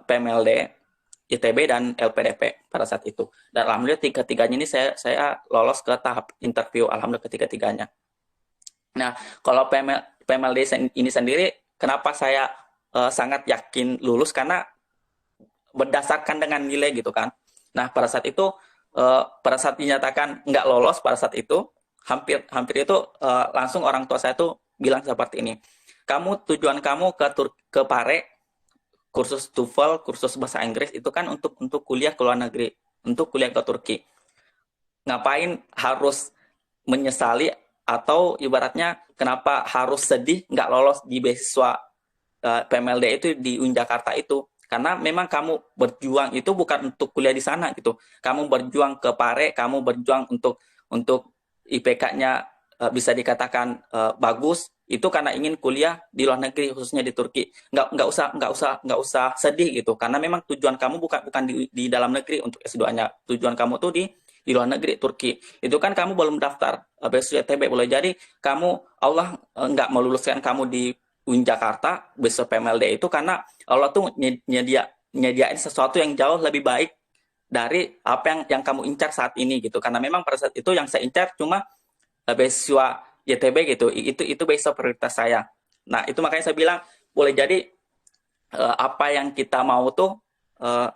PMLD, ITB dan LPDP pada saat itu. Dan alhamdulillah tiga-tiganya ini saya lolos ke tahap interview, alhamdulillah ketiga-tiganya. Nah, kalau PMLD ini sendiri, kenapa saya sangat yakin lulus? Karena berdasarkan dengan nilai gitu kan. Nah, pada saat itu, pada saat dinyatakan nggak lolos pada saat itu, hampir itu langsung orang tua saya tuh bilang seperti ini, tujuan kamu ke Pare, kursus TOEFL, kursus bahasa Inggris itu kan untuk kuliah ke luar negeri, untuk kuliah ke Turki. Ngapain harus menyesali atau ibaratnya kenapa harus sedih nggak lolos di beasiswa PMLD itu di UIN Jakarta itu? Karena memang kamu berjuang itu bukan untuk kuliah di sana gitu. Kamu berjuang ke Pare, kamu berjuang untuk IPK-nya bisa dikatakan bagus, itu karena ingin kuliah di luar negeri, khususnya di Turki. Nggak usah sedih gitu, karena memang tujuan kamu bukan di dalam negeri untuk S2-nya. Tujuan kamu tuh di luar negeri, Turki. Itu kan kamu belum daftar beasiswa YTB, boleh jadi kamu Allah nggak meluluskan kamu di UIN Jakarta beasiswa PMLD itu karena Allah tuh nyediain sesuatu yang jauh lebih baik dari apa yang kamu incar saat ini gitu. Karena memang pada saat itu yang saya incar cuma beasiswa YTB gitu. Itu beasiswa prioritas saya. Nah, itu makanya saya bilang boleh jadi apa yang kita mau tuh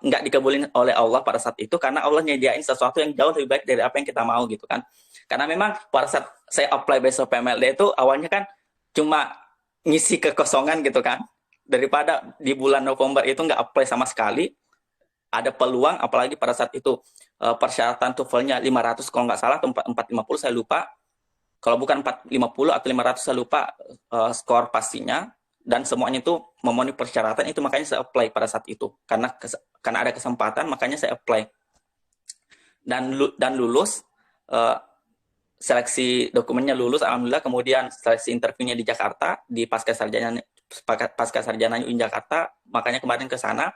nggak dikabulin oleh Allah pada saat itu karena Allah nyediain sesuatu yang jauh lebih baik dari apa yang kita mau gitu kan. Karena memang pada saat saya apply beasiswa PMLD itu awalnya kan cuma ngisi kekosongan gitu kan, daripada di bulan November itu nggak apply sama sekali, ada peluang, apalagi pada saat itu persyaratan TOEFL-nya 500 kalau nggak salah, atau 450 saya lupa, kalau bukan 450 atau 500 saya lupa skor pastinya, dan semuanya itu memenuhi persyaratan, itu makanya saya apply pada saat itu, karena ada kesempatan makanya saya apply, dan lulus, seleksi dokumennya lulus, alhamdulillah. Kemudian seleksi interviewnya di Jakarta, di pasca sarjana UIN Jakarta, makanya kemarin ke sana,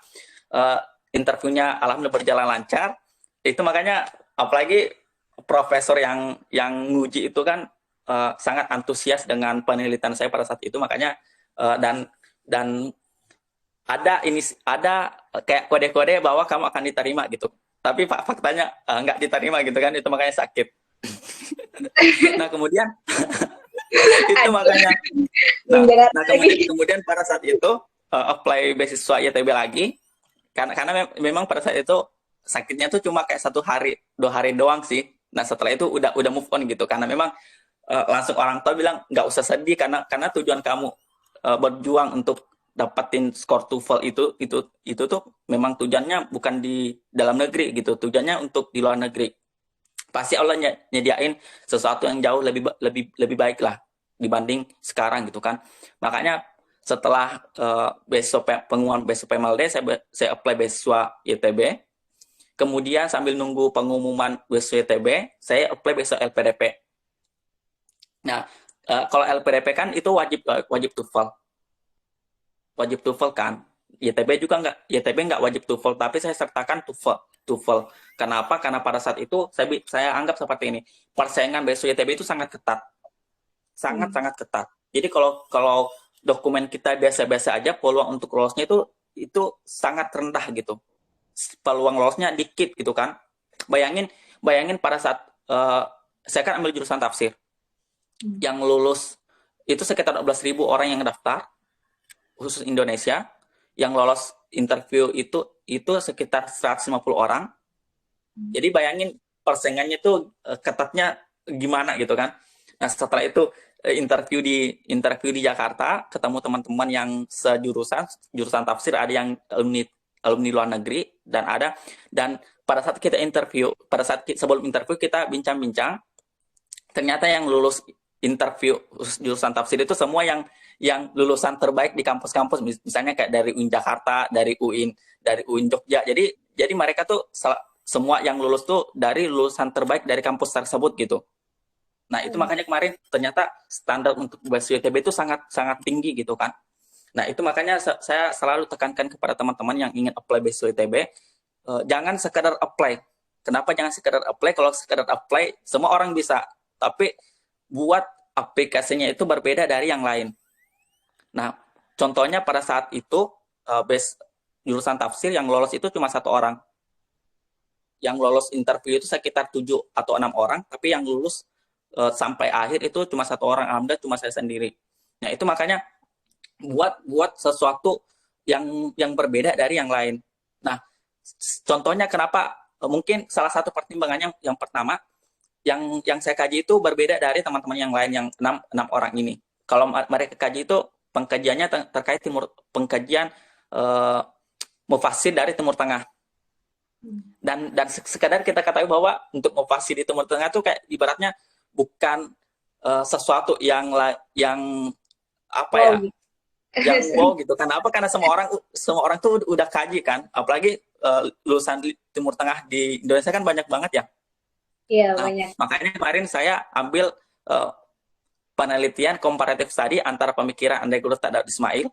interviewnya alhamdulillah berjalan lancar. Itu makanya apalagi profesor yang nguji itu kan sangat antusias dengan penelitian saya pada saat itu, makanya dan ada kayak kode-kode bahwa kamu akan diterima gitu, tapi faktanya nggak diterima gitu kan, itu makanya sakit. Nah kemudian itu makanya kemudian pada saat itu apply beasiswa YTB lagi, karena memang pada saat itu sakitnya tuh cuma kayak 1 hari 2 hari doang sih. Nah setelah itu udah move on gitu, karena memang langsung orang tua bilang nggak usah sedih, karena tujuan kamu berjuang untuk dapetin skor TOEFL itu tuh memang tujuannya bukan di dalam negeri gitu, tujuannya untuk di luar negeri. Pasti Allah nyediain sesuatu yang jauh lebih baik lah dibanding sekarang gitu kan. Makanya setelah pengumuman beasiswa PMLD, saya apply beasiswa YTB. Kemudian sambil nunggu pengumuman beasiswa YTB, saya apply beasiswa LPDP. Nah, kalau LPDP kan itu wajib TOEFL. Wajib TOEFL kan. YTB nggak wajib TOEFL, tapi saya sertakan TOEFL. Kenapa? Karena pada saat itu saya anggap seperti ini. Persaingan beasiswa YTB itu sangat ketat. Sangat ketat. Jadi kalau dokumen kita biasa-biasa aja, peluang untuk lolosnya itu sangat rendah gitu. Peluang lolosnya dikit gitu kan. Bayangin pada saat saya kan ambil jurusan tafsir. Yang lulus itu sekitar 12.000 orang yang daftar, khusus Indonesia. Yang lolos interview itu sekitar 150 orang. Jadi bayangin persaingannya tuh ketatnya gimana gitu kan. Nah setelah itu interview di Jakarta, ketemu teman-teman yang jurusan tafsir, ada yang alumni luar negeri, dan pada saat kita interview, sebelum interview kita bincang-bincang, ternyata yang lulus interview jurusan tafsir itu semua yang lulusan terbaik di kampus-kampus, misalnya kayak dari UIN Jakarta, dari UIN Jogja. Jadi mereka tuh semua yang lulus tuh dari lulusan terbaik dari kampus tersebut gitu. Nah, itu makanya kemarin ternyata standar untuk beasiswa YTB itu sangat tinggi gitu kan. Nah, itu makanya saya selalu tekankan kepada teman-teman yang ingin apply beasiswa YTB, jangan sekedar apply. Kenapa jangan sekedar apply? Kalau sekedar apply, semua orang bisa. Tapi buat aplikasinya itu berbeda dari yang lain. Nah, contohnya pada saat itu jurusan tafsir yang lolos itu cuma 1 orang. Yang lolos interview itu sekitar 7 atau 6 orang, tapi yang lulus sampai akhir itu cuma 1 orang. Alhamdulillah cuma saya sendiri. Nah, itu makanya buat sesuatu yang berbeda dari yang lain. Nah, contohnya kenapa mungkin salah satu pertimbangannya yang pertama, yang saya kaji itu berbeda dari teman-teman yang lain yang 6 orang ini. Kalau mereka kaji itu pengkajiannya terkait pengkajian mufasir dari Timur Tengah. Dan sekadar kita ketahui bahwa untuk mufasir di Timur Tengah itu kayak ibaratnya bukan sesuatu yang apa ya? yang wow gitu. Kenapa? Karena semua orang tuh udah kaji kan, apalagi lulusan di Timur Tengah di Indonesia kan banyak banget ya. Iya, Nah, banyak. makanya kemarin saya ambil penelitian comparative study antara pemikiran Andai Gulut Tadad Ismail,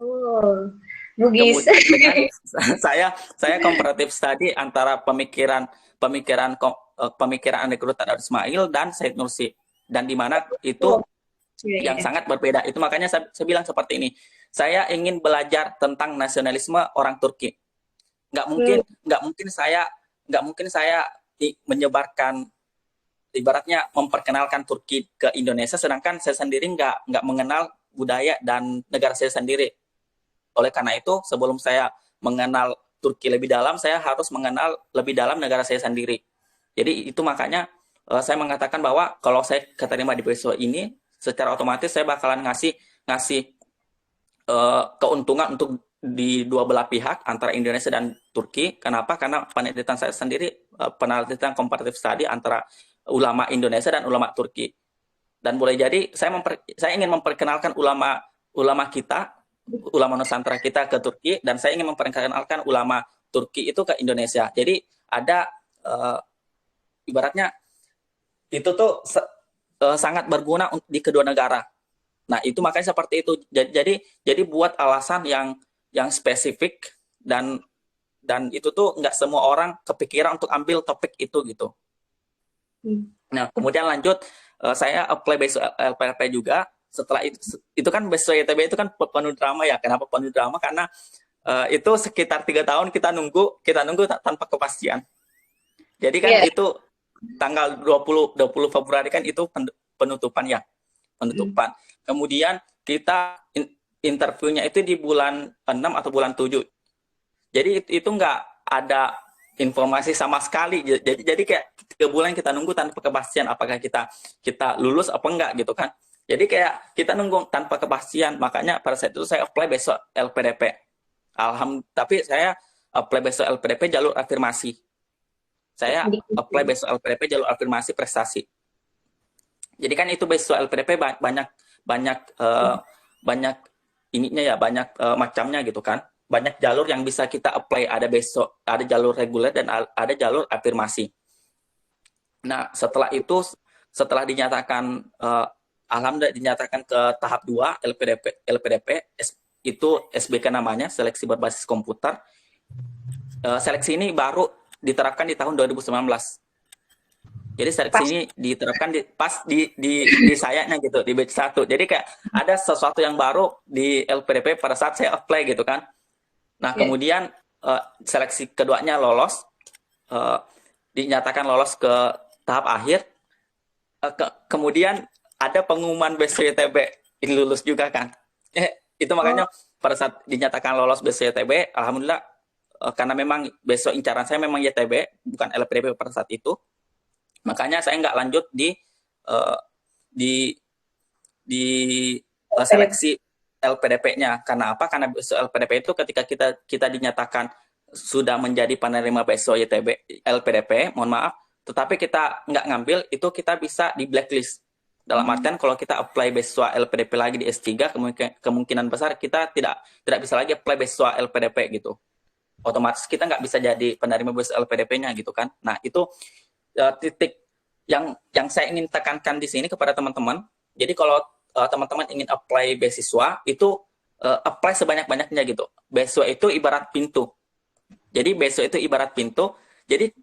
Oh, Bugis. kemudian dengan saya comparative study antara pemikiran Andai Gulut Tadad Ismail dan Said Nursi, dan di mana itu Oh, iya, yang iya. sangat berbeda. Itu makanya saya bilang seperti ini. Saya ingin belajar tentang nasionalisme orang Turki. Nggak mungkin Hmm, nggak mungkin saya nggak mungkin saya menyebarkan, ibaratnya memperkenalkan Turki ke Indonesia, sedangkan saya sendiri nggak mengenal budaya dan negara saya sendiri. Oleh karena itu, sebelum saya mengenal Turki lebih dalam, saya harus mengenal lebih dalam negara saya sendiri. Jadi itu makanya saya mengatakan bahwa kalau saya keterima di beasiswa ini, secara otomatis saya bakalan ngasih ngasih keuntungan untuk di dua belah pihak antara Indonesia dan Turki. Kenapa? Karena penelitian saya sendiri penelitian comparative study antara ulama Indonesia dan ulama Turki. Dan boleh jadi saya ingin memperkenalkan ulama kita, ulama Nusantara kita ke Turki, dan saya ingin memperkenalkan ulama Turki itu ke Indonesia. Jadi ada ibaratnya itu tuh sangat berguna di kedua negara. Nah, itu makanya seperti itu. Jadi buat alasan yang spesifik, dan itu tuh nggak semua orang kepikiran untuk ambil topik itu gitu. hmm. Nah, kemudian lanjut, saya apply beasiswa LPDP juga. Setelah itu kan beasiswa YTB itu kan penuh drama ya. Kenapa penuh drama? Karena itu sekitar 3 tahun kita nunggu tanpa kepastian. Jadi kan Iya. itu tanggal 20 Februari kan itu penutupan ya, Hmm. penutupan. Kemudian kita interviewnya itu di bulan 6 atau bulan 7. Jadi itu nggak ada informasi sama sekali. Jadi kayak 3 bulan kita nunggu tanpa kepastian apakah kita lulus apa enggak gitu kan. Jadi kayak kita nunggu tanpa kepastian. Makanya pada saat itu saya apply besok LPDP. Tapi saya apply besok LPDP jalur afirmasi. Saya apply besok LPDP jalur afirmasi prestasi. Jadi kan itu besok LPDP banyak banyak banyak ininya ya, banyak macamnya gitu kan. Banyak jalur yang bisa kita apply, ada jalur reguler dan ada jalur afirmasi. Nah, setelah dinyatakan alhamdulillah dinyatakan ke tahap 2 LPDP itu SBK namanya, seleksi berbasis komputer. Seleksi ini baru diterapkan di tahun 2019. Jadi seleksi Pas. ini diterapkan pas di sayanya gitu, di batch 1. Jadi kayak ada sesuatu yang baru di LPDP pada saat saya apply gitu kan. Nah, Ya. kemudian seleksi keduanya lolos, dinyatakan lolos ke tahap akhir. Kemudian ada pengumuman BSYTB ini lulus juga kan. Itu Oh, makanya pada saat dinyatakan lolos BSYTB, alhamdulillah, karena memang besok incaran saya memang YTB, bukan LPDP pada saat itu. Makanya saya nggak lanjut uh, di di LPDP. seleksi LPDP-nya. Karena apa? Karena besok LPDP itu ketika kita dinyatakan sudah menjadi penerima besok YTB LPDP, mohon maaf, tetapi kita nggak ngambil, itu kita bisa di blacklist. Dalam artian kalau kita apply beasiswa LPDP lagi di S3, kemungkinan besar kita tidak bisa lagi apply beasiswa LPDP gitu. Otomatis kita nggak bisa jadi penerima beasiswa LPDP-nya gitu kan. Nah, itu titik yang saya ingin tekankan di sini kepada teman-teman. Jadi kalau teman-teman ingin apply beasiswa, itu apply sebanyak-banyaknya gitu. Beasiswa itu ibarat pintu. Jadi beasiswa itu ibarat pintu. Jadi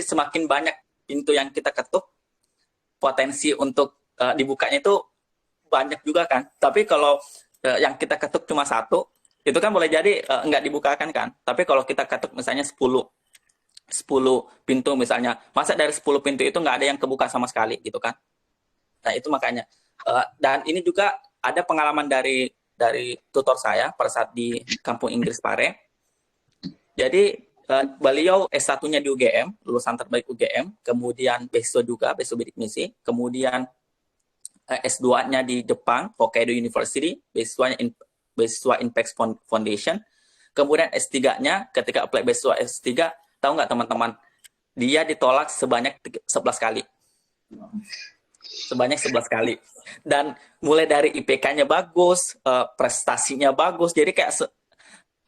semakin banyak pintu yang kita ketuk, potensi untuk dibukanya itu banyak juga kan. Tapi kalau yang kita ketuk cuma satu, itu kan boleh jadi nggak dibukakan kan. Tapi kalau kita ketuk misalnya 10 pintu misalnya, masa dari 10 pintu itu nggak ada yang kebuka sama sekali gitu kan. Nah, itu makanya. Dan ini juga ada pengalaman dari tutor saya pada saat di Kampung Inggris Pare. Jadi beliau S1-nya di UGM, lulusan terbaik UGM, kemudian beasiswa juga, beasiswa bidik misi, kemudian S2-nya di Jepang, Hokkaido University, beasiswa Impact Foundation, kemudian S3-nya ketika apply beasiswa S3, tahu nggak teman-teman, dia ditolak sebanyak 11 kali. sebanyak 11 kali. Dan mulai dari IPK-nya bagus, prestasinya bagus. Jadi kayak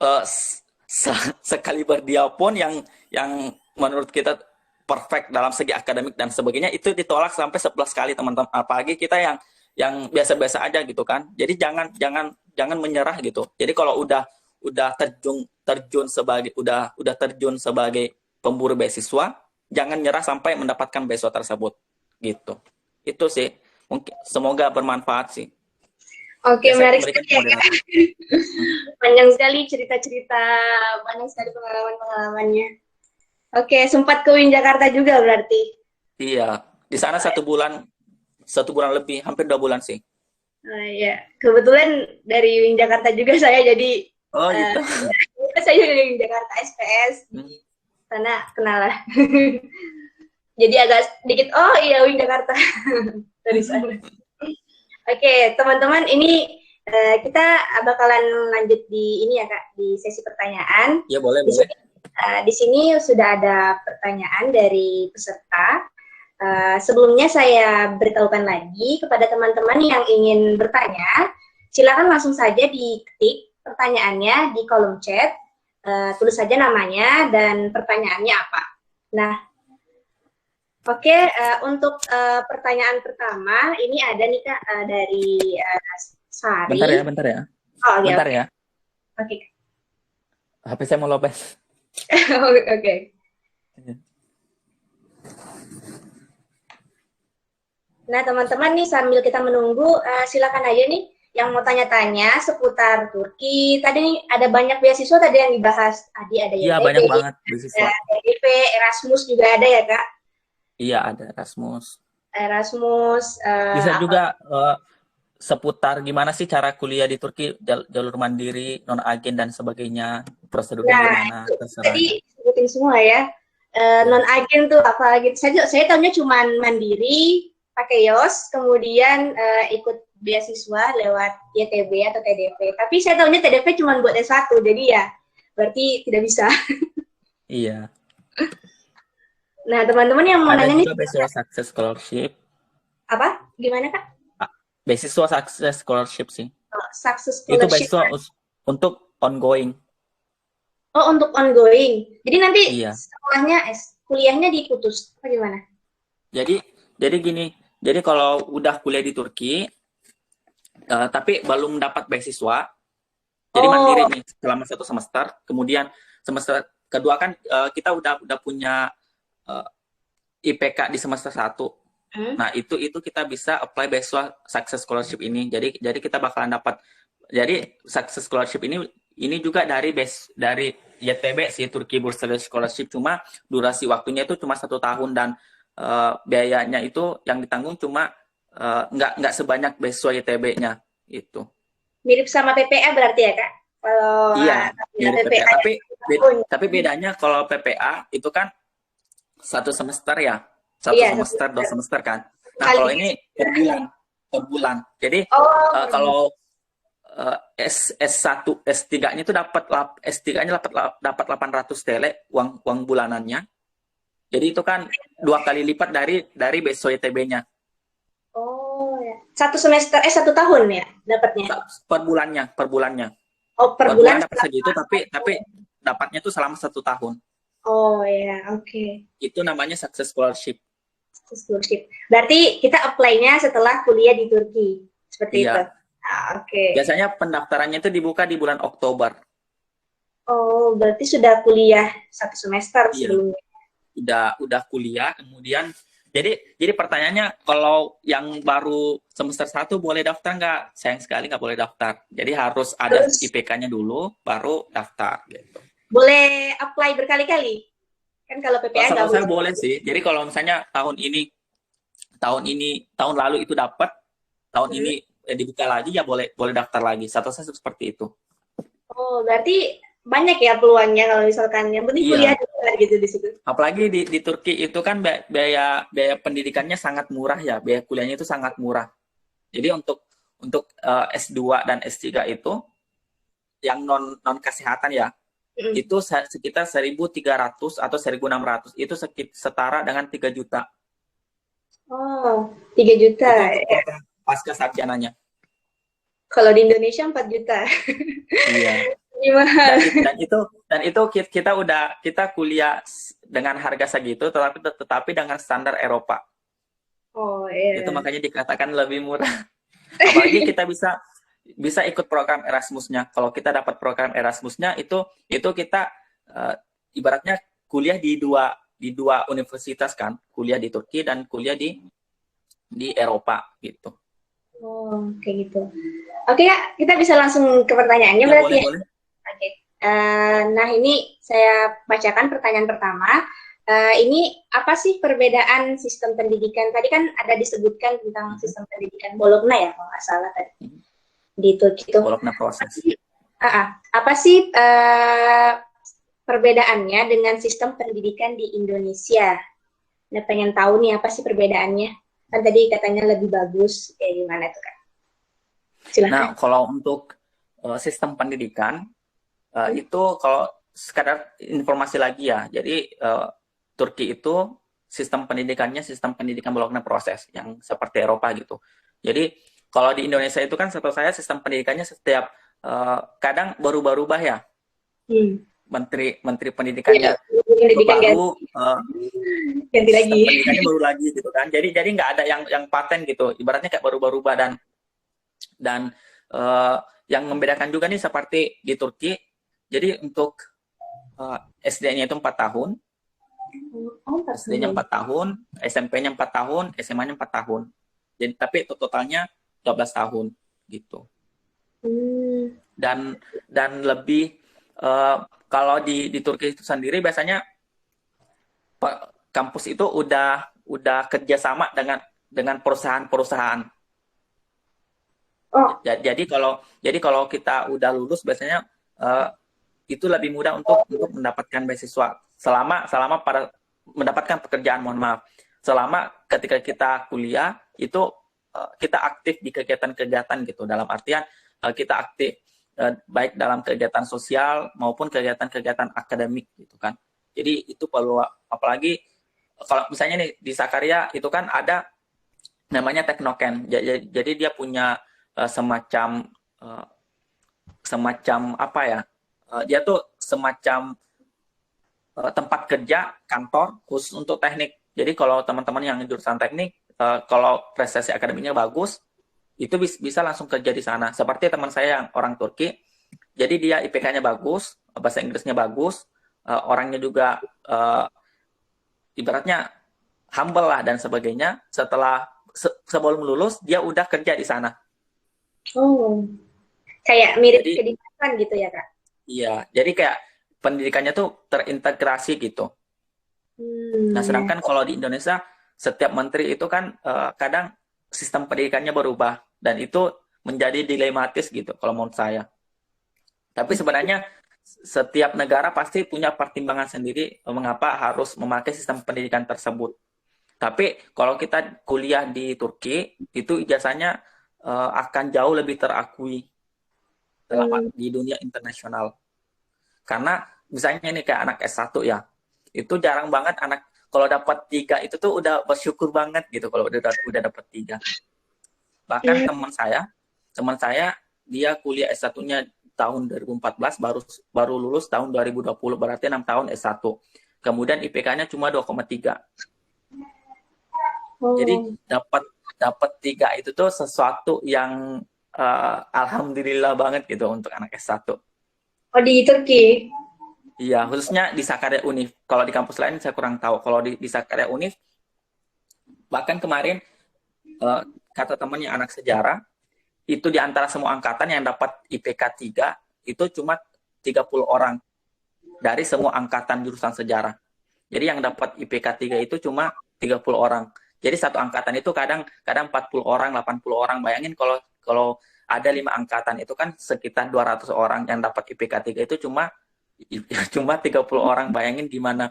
eh, sekaliber dia pun yang menurut kita perfect dalam segi akademik dan sebagainya itu ditolak sampai 11 kali, teman-teman. Apalagi kita yang biasa-biasa aja gitu kan. Jadi jangan menyerah gitu. Jadi kalau udah terjun sebagai terjun sebagai pemburu beasiswa, jangan nyerah sampai mendapatkan beasiswa tersebut gitu. Itu sih, mungkin semoga bermanfaat sih. Oke, Ya, saya menarik memberikan sekali ya, Kak. moderator. Panjang sekali cerita-cerita, banyak sekali pengalaman-pengalamannya. Oke, sempat ke UIN Jakarta juga berarti. Iya, di sana 1 bulan lebih, hampir 2 bulan sih. Ya, kebetulan dari UIN Jakarta juga saya, jadi Oh gitu. saya juga dari UIN Jakarta SPS, Hmm. sana kenal lah. Jadi agak sedikit, oh iya UIN Jakarta dari sana. Oke, teman-teman, ini kita bakalan lanjut di ini ya Kak, di sesi pertanyaan. Ya boleh Di boleh. sini, di sini sudah ada pertanyaan dari peserta. Sebelumnya saya beritahukan lagi kepada teman-teman yang ingin bertanya, silakan langsung saja diketik pertanyaannya di kolom chat, tulis saja namanya dan pertanyaannya apa. Nah, oke, untuk pertanyaan pertama, ini ada nih Kak dari Sari. Bentar ya. Oh, Bentar oke. ya. Oke. HP saya mau lopes. Oke. Nah, teman-teman nih sambil kita menunggu, silakan aja nih yang mau tanya-tanya seputar Turki. Tadi nih ada banyak beasiswa tadi yang dibahas. Tadi ada Iya, YTB, banyak banget beasiswa. TDP, Erasmus juga ada ya Kak? Iya, ada Erasmus. Erasmus, Bisa apa? juga seputar gimana sih cara kuliah di Turki, jalur mandiri, non agen dan sebagainya, prosedurnya Nah, gimana, itu terserah tadi aja. sebutin semua ya. Ya. Non agen tuh apa gitu. Saya tahunya cuma mandiri, pakai YOS, kemudian ikut beasiswa lewat YTB atau TDP. Tapi saya tahunya TDP cuma buat S1, jadi ya berarti tidak bisa. Iya. Nah, teman-teman yang mau Ada nanya nih, juga beasiswa Success Scholarship. apa? Gimana Kak? Beasiswa Success Scholarship sih. Oh, success Itu scholarship. beasiswa untuk ongoing. Oh, untuk ongoing. Jadi nanti Iya. sekolahnya, kuliahnya diputus. Apa gimana? Jadi gini. Jadi kalau udah kuliah di Turki, tapi belum dapat beasiswa, jadi mandiri Oh, nih selama 1 semester. Kemudian semester kedua kan kita udah punya uh, IPK di semester 1. Nah itu kita bisa apply beasiswa Success Scholarship ini. Jadi kita bakalan dapat. Jadi Success Scholarship ini juga dari YTB sih, Turki Bursary Scholarship. Cuma durasi waktunya itu cuma 1 tahun dan biayanya itu yang ditanggung cuma nggak sebanyak beasiswa YTB-nya itu. mirip sama PPA berarti ya Kak? Kalau Iya, mirip PPA. PPA Tapi bedanya kalau PPA itu kan 1 semester ya, satu iya, semester, 2 semester kan. Nah kali. kalau ini per bulan. Jadi Oh, kalau S1, S3-nya itu S3-nya dapat 800 TL uang bulanannya. Jadi itu kan 2 kali lipat dari beasiswa YTB-nya. oh ya. 1 semester, 1 tahun ya dapatnya? Per bulannya. Oh, per Per bulan? bulan dapat segitu, tapi dapatnya itu selama 1 tahun. Oh ya, oke. Itu namanya Success Scholarship. Scholarship. Berarti kita apply-nya setelah kuliah di Turki. Seperti itu. Iya. Oke. Biasanya pendaftarannya itu dibuka di bulan Oktober. Oh, berarti sudah kuliah 1 semester Iya. sebelumnya. Udah kuliah, kemudian jadi pertanyaannya, kalau yang baru semester 1 boleh daftar nggak? Sayang sekali nggak boleh daftar. Jadi harus ada IPK-nya dulu, baru daftar gitu. Boleh apply berkali-kali? Kan kalau PPA nggak Saya boleh. boleh sih. Jadi kalau misalnya tahun lalu itu dapat, tahun ini dibuka lagi, ya boleh daftar lagi. Saya seperti itu. Oh, berarti banyak ya peluangnya kalau misalkan yang penting kuliah dulu gitu di situ. Apalagi di Turki itu kan biaya pendidikannya sangat murah ya, biaya kuliahnya itu sangat murah. Jadi untuk S2 dan S3 itu yang non kesehatan ya, itu sekitar 1.300 atau 1.600, itu setara dengan 3 juta. Oh, 3 juta. Itu untuk program pasca sarjananya. Kalau di Indonesia 4 juta. Iya. Gimana? Kita kuliah dengan harga segitu, tetapi dengan standar Eropa. Oh, Itu iya. makanya dikatakan lebih murah. Apalagi kita bisa ikut program Erasmusnya. Kalau kita dapat program Erasmusnya itu kita ibaratnya kuliah di dua universitas kan, kuliah di Turki dan kuliah di Eropa gitu. Oh, kayak gitu. Oke, Kak, kita bisa langsung ke pertanyaannya Ya berarti boleh ya. boleh. Oke. Nah, ini saya bacakan pertanyaan pertama. Ini apa sih perbedaan sistem pendidikan? Tadi kan ada disebutkan tentang sistem pendidikan Bologna ya, kalau nggak salah tadi di Turki itu. Bologna proses. Apa sih perbedaannya dengan sistem pendidikan di Indonesia? Nah, pengen tahu nih apa sih perbedaannya? Kan tadi katanya lebih bagus, kayak gimana tuh Kak? Silahkan. Nah, kalau untuk sistem pendidikan itu kalau sekadar informasi lagi ya. Jadi Turki itu sistem pendidikan Bologna proses yang seperti Eropa gitu. Jadi kalau di Indonesia itu kan setahu saya sistem pendidikannya setiap kadang berubah-ubah ya. Menteri pendidikannya Pendidikan baru, ganti sistem lagi. pendidikannya baru lagi gitu kan. Jadi nggak ada yang paten gitu. Ibaratnya kayak berubah-ubah dan yang membedakan juga nih seperti di Turki. Jadi untuk SD-nya itu 4 tahun, SD-nya 4 tahun, SMP-nya 4 tahun, SMA-nya 4 tahun. Jadi tapi totalnya 12 tahun gitu. Dan lebih kalau di Turki itu sendiri biasanya kampus itu udah kerjasama dengan perusahaan-perusahaan. Oh, Jadi kalau kita udah lulus biasanya itu lebih mudah untuk mendapatkan beasiswa selama pada mendapatkan pekerjaan, mohon maaf. Selama ketika kita kuliah itu kita aktif di kegiatan-kegiatan gitu, dalam artian kita aktif baik dalam kegiatan sosial maupun kegiatan-kegiatan akademik gitu kan. Jadi itu perlu, apalagi kalau misalnya nih di Sakarya itu kan ada namanya Teknoken. Jadi dia punya semacam apa ya? Dia tuh semacam tempat kerja kantor khusus untuk teknik. Jadi kalau teman-teman yang jurusan teknik, kalau prestasi akademiknya bagus, itu bisa langsung kerja di sana. Seperti teman saya yang orang Turki, jadi dia IPK-nya bagus, bahasa Inggrisnya bagus, orangnya juga ibaratnya humble lah dan sebagainya. Sebelum lulus, dia udah kerja di sana. oh, kayak mirip Jadi kedinasan gitu ya Kak? iya, jadi kayak pendidikannya tuh terintegrasi gitu. Nah, Ya. sedangkan kalau di Indonesia, setiap menteri itu kan kadang sistem pendidikannya berubah. Dan itu menjadi dilematis gitu kalau menurut saya. Tapi sebenarnya setiap negara pasti punya pertimbangan sendiri mengapa harus memakai sistem pendidikan tersebut. Tapi kalau kita kuliah di Turki, itu ijazahnya akan jauh lebih terakui di dunia internasional. Karena misalnya ini kayak anak S1 ya, itu jarang banget anak kalau dapat 3 itu tuh udah bersyukur banget gitu kalau udah dapat 3. Bahkan teman saya dia kuliah S1-nya tahun 2014 baru lulus tahun 2020, berarti 6 tahun S1. Kemudian IPK-nya cuma 2,3. Jadi Oh, dapat 3 itu tuh sesuatu yang alhamdulillah banget gitu untuk anak S1. oh di Turki. Iya, khususnya di Sakarya Univ. Kalau di kampus lain saya kurang tahu. Kalau di Sakarya Univ, bahkan kemarin kata temannya anak sejarah, itu di antara semua angkatan yang dapat IPK 3, itu cuma 30 orang dari semua angkatan jurusan sejarah. Jadi yang dapat IPK 3 itu cuma 30 orang. Jadi satu angkatan itu kadang 40 orang, 80 orang. Bayangin kalau ada 5 angkatan itu kan sekitar 200 orang yang dapat IPK 3 itu cuma 30 orang. Bayangin gimana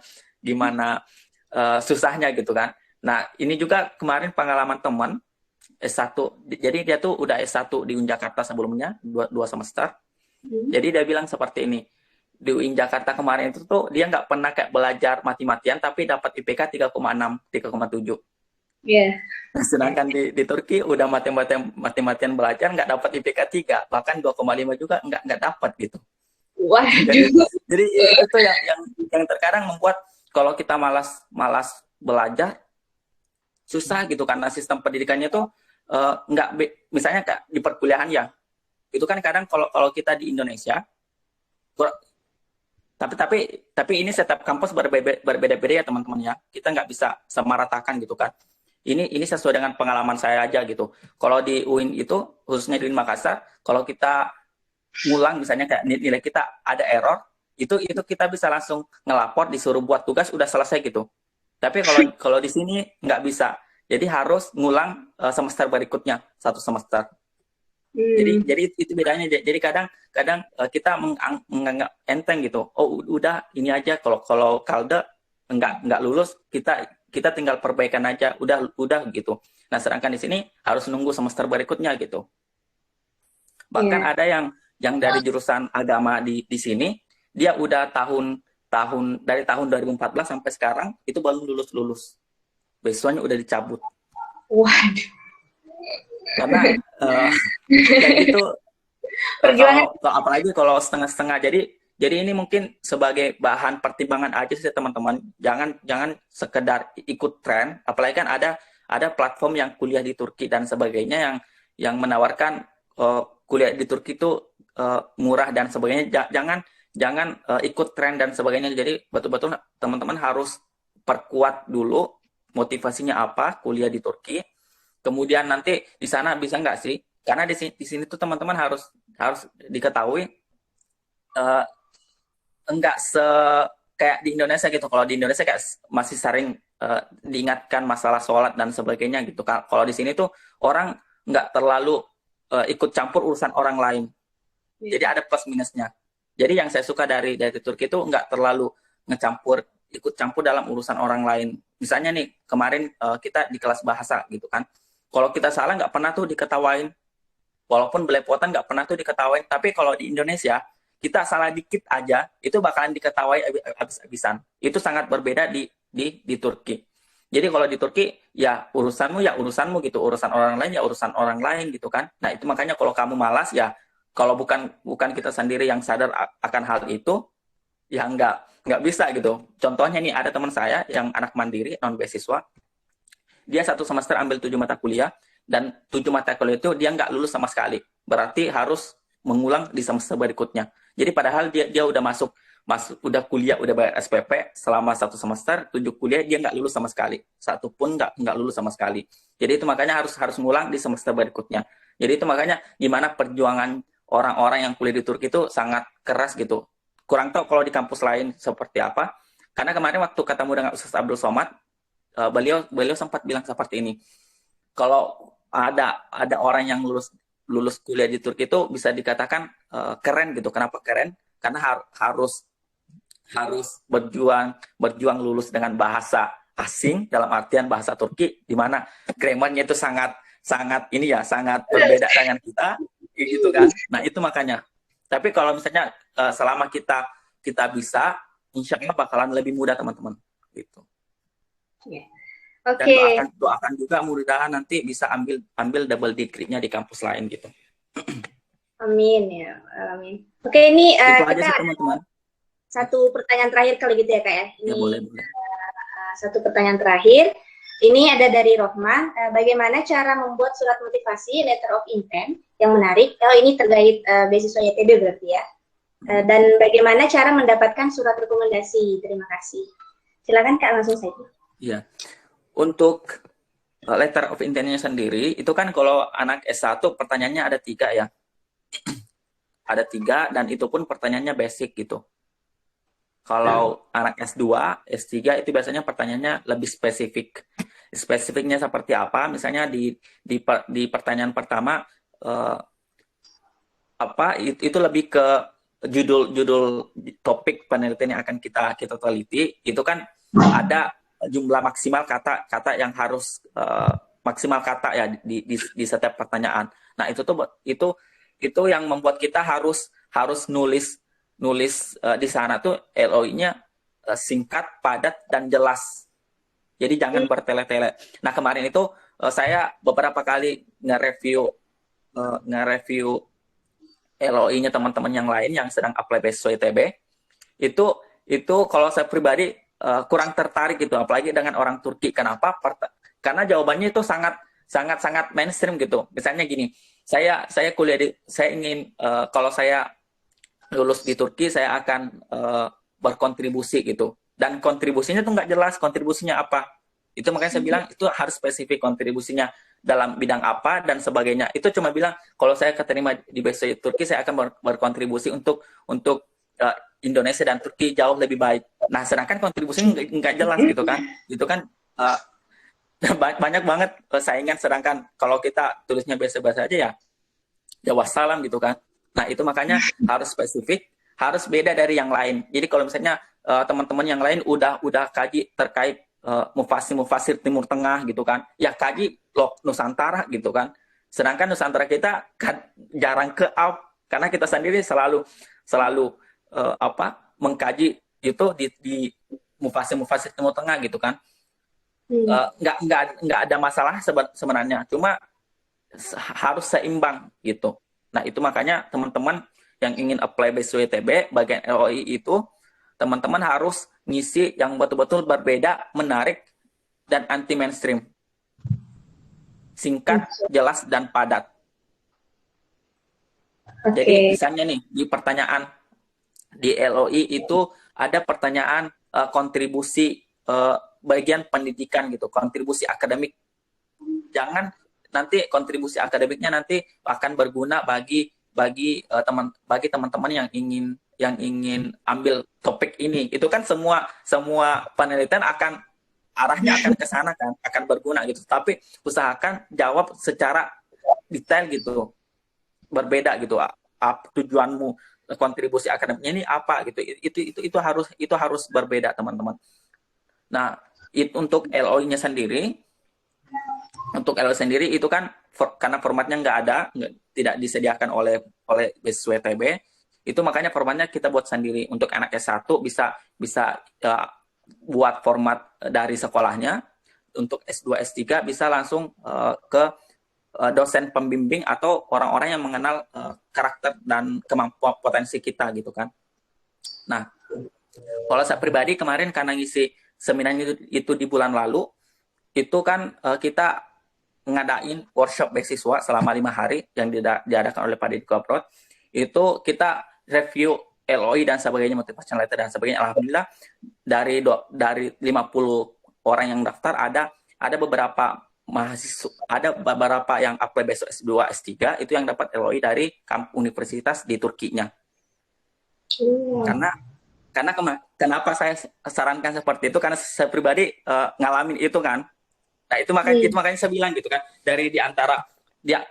susahnya gitu kan. Nah, ini juga kemarin pengalaman teman S1. Jadi dia tuh udah S1 di UIN Jakarta sebelumnya, 2 semester. Jadi dia bilang seperti ini. Di UIN Jakarta kemarin itu tuh dia nggak pernah kayak belajar mati-matian, tapi dapat IPK 3,6, 3,7. Iya. Sedangkan di Turki udah mati-matian belajar nggak dapat IPK 3, bahkan 2,5 juga nggak dapat gitu. Jadi Waduh. jadi itu tuh yang terkadang membuat kalau kita malas belajar susah gitu karena sistem pendidikannya tuh nggak misalnya kayak di perkuliahan ya itu kan kadang kalau kalau kita di Indonesia tapi ini setiap kampus berbeda-beda ya teman-teman ya, kita nggak bisa samaratakan gitu kan. Ini sesuai dengan pengalaman saya aja gitu. Kalau di UIN itu khususnya di UIN Makassar, kalau kita ngulang misalnya kayak nilai kita ada error, itu kita bisa langsung ngelapor, disuruh buat tugas, udah selesai gitu. Tapi kalau kalau di sini nggak bisa. Jadi harus ngulang semester berikutnya, satu semester. Hmm. Jadi itu bedanya. Jadi kadang kadang kita menganggap enteng gitu. Oh udah ini aja kalau kalau Kalde nggak lulus kita kita tinggal perbaikan aja. Udah gitu. Nah sedangkan di sini harus nunggu semester berikutnya gitu. Bahkan Iya. ada yang dari jurusan agama di sini dia udah dari tahun 2014 sampai sekarang itu belum lulus. Beasiswanya udah dicabut Waduh. karena dan itu Perjuangan. kalau apalagi kalau setengah-setengah. Jadi ini mungkin sebagai bahan pertimbangan aja sih teman-teman. Jangan sekedar ikut tren. Apalagi kan ada platform yang kuliah di Turki dan sebagainya yang menawarkan kuliah di Turki itu murah dan sebagainya. Jangan ikut tren dan sebagainya. Jadi betul-betul teman-teman harus perkuat dulu motivasinya apa kuliah di Turki. Kemudian nanti di sana bisa nggak sih? Karena di sini tuh teman-teman harus harus diketahui uh, enggak kayak di Indonesia gitu. Kalau di Indonesia kayak masih sering diingatkan masalah sholat dan sebagainya gitu. Kalau di sini tuh orang nggak terlalu ikut campur urusan orang lain. Jadi ada plus minusnya. Jadi yang saya suka dari Turki itu nggak terlalu ikut campur dalam urusan orang lain. Misalnya nih kemarin kita di kelas bahasa gitu kan. Kalau kita salah nggak pernah tuh diketawain. Walaupun belepotan nggak pernah tuh diketawain. Tapi kalau di Indonesia, kita salah dikit aja, itu bakalan diketawai habis-habisan. Itu sangat berbeda di Turki. Jadi kalau di Turki, ya urusanmu gitu. Urusan orang lain ya urusan orang lain gitu kan. Nah itu makanya kalau kamu malas ya, kalau bukan kita sendiri yang sadar akan hal itu, ya nggak bisa gitu. Contohnya nih ada teman saya yang anak mandiri, non beasiswa, dia satu semester ambil 7 mata kuliah dan 7 mata kuliah itu dia nggak lulus sama sekali. Berarti harus mengulang di semester berikutnya. Jadi padahal dia udah masuk udah kuliah, udah bayar SPP selama satu semester, 7 kuliah dia nggak lulus sama sekali. Satu pun nggak lulus sama sekali. Jadi itu makanya harus ngulang di semester berikutnya. Jadi itu makanya gimana perjuangan orang-orang yang kuliah di Turki itu sangat keras gitu. Kurang tahu kalau di kampus lain seperti apa. Karena kemarin waktu ketemu dengan Ustaz Abdul Somad, beliau sempat bilang seperti ini. Kalau ada orang yang lulus kuliah di Turki itu bisa dikatakan keren gitu. Kenapa keren? Karena harus berjuang lulus dengan bahasa asing dalam artian bahasa Turki di mana grammarnya itu sangat sangat ini ya sangat berbeda dengan kita gitu kan. Nah, itu makanya. Tapi kalau misalnya selama kita bisa, insya Allah bakalan lebih mudah teman-teman gitu. Oke. Dan Okay. doakan juga mudah-mudahan nanti bisa ambil double degree-nya di kampus lain gitu. Amin ya. Amin. Oke, ini Itu aja kita sih ada teman-teman. satu pertanyaan terakhir kali gitu ya Kak ya. Ya Ini boleh. satu pertanyaan terakhir. Ini ada dari Rohman. Bagaimana cara membuat surat motivasi letter of intent yang menarik? Oh, ini terkait beasiswa YTB berarti ya. Dan bagaimana cara mendapatkan surat rekomendasi? Terima kasih. Silakan Kak langsung saja. Iya. Untuk letter of intent-nya sendiri, itu kan kalau anak S1 pertanyaannya ada 3 ya. Ada 3 dan itu pun pertanyaannya basic gitu. Kalau anak S2, S3 itu biasanya pertanyaannya lebih spesifik. Spesifiknya seperti apa? Misalnya di pertanyaan pertama itu lebih ke judul topik penelitian yang akan kita teliti. Itu kan ada jumlah maksimal kata yang harus maksimal kata ya di setiap pertanyaan. Nah, itu yang membuat kita harus nulis di sana tuh LOI-nya singkat, padat dan jelas. Jadi jangan bertele-tele. Nah, kemarin itu saya beberapa kali nge-review LOI-nya teman-teman yang lain yang sedang apply beasiswa ITB. Itu kalau saya pribadi kurang tertarik gitu, apalagi dengan orang Turki. Kenapa? Karena jawabannya itu sangat mainstream gitu. Misalnya gini, saya ingin kalau saya lulus di Turki saya akan berkontribusi gitu. Dan kontribusinya tuh nggak jelas kontribusinya apa. Itu makanya saya bilang itu harus spesifik kontribusinya dalam bidang apa dan sebagainya. Itu cuma bilang kalau saya keterima di beasiswa Turki saya akan berkontribusi untuk Indonesia dan Turki jauh lebih baik. Nah, sedangkan kontribusinya nggak jelas gitu kan. Itu kan banyak banget saingan, sedangkan kalau kita tulisnya biasa-biasa aja ya wassalam gitu kan. Nah, itu makanya harus spesifik, harus beda dari yang lain. Jadi kalau misalnya teman-teman yang lain udah kaji terkait mufasir Timur Tengah gitu kan, ya kaji Nusantara gitu kan. Sedangkan Nusantara kita kan jarang ke up karena kita sendiri selalu mengkaji itu di mufasir Timur Tengah gitu kan. Nggak ada masalah sebenarnya, cuma harus seimbang gitu. Nah, itu makanya teman-teman yang ingin apply beasiswa ITB bagian LOI itu teman-teman harus ngisi yang betul-betul berbeda, menarik, dan anti mainstream. Singkat, jelas, dan padat. Jadi misalnya nih di pertanyaan di LOI itu ada pertanyaan kontribusi bagian pendidikan gitu, kontribusi akademik. Jangan nanti kontribusi akademiknya nanti akan berguna bagi teman-teman yang ingin ambil topik ini. Itu kan semua penelitian arahnya akan ke sana kan, akan berguna gitu. Tapi usahakan jawab secara detail gitu. Berbeda gitu. Tujuanmu kontribusi akademiknya ini apa gitu. Itu harus berbeda, teman-teman. Nah, untuk LOI-nya sendiri, itu kan karena formatnya tidak disediakan oleh beasiswa ITB, itu makanya formatnya kita buat sendiri. Untuk anak S1 bisa buat format dari sekolahnya. Untuk S2 S3 bisa langsung ke dosen pembimbing atau orang-orang yang mengenal karakter dan kemampuan potensi kita gitu kan. Nah, kalau saya pribadi kemarin karena ngisi seminar itu di bulan lalu, itu kan kita ngadain workshop beasiswa selama 5 hari yang diadakan oleh Pak Didikoprod. Itu kita review LOI dan sebagainya, motivation letter dan sebagainya. Alhamdulillah dari 50 orang yang daftar ada beberapa mahasiswa, ada beberapa yang apply besok S2, S3 itu yang dapat LOI dari universitas di Turkinya. Kenapa saya sarankan seperti itu? Karena saya pribadi ngalamin itu kan. Nah, itu makanya saya bilang gitu kan,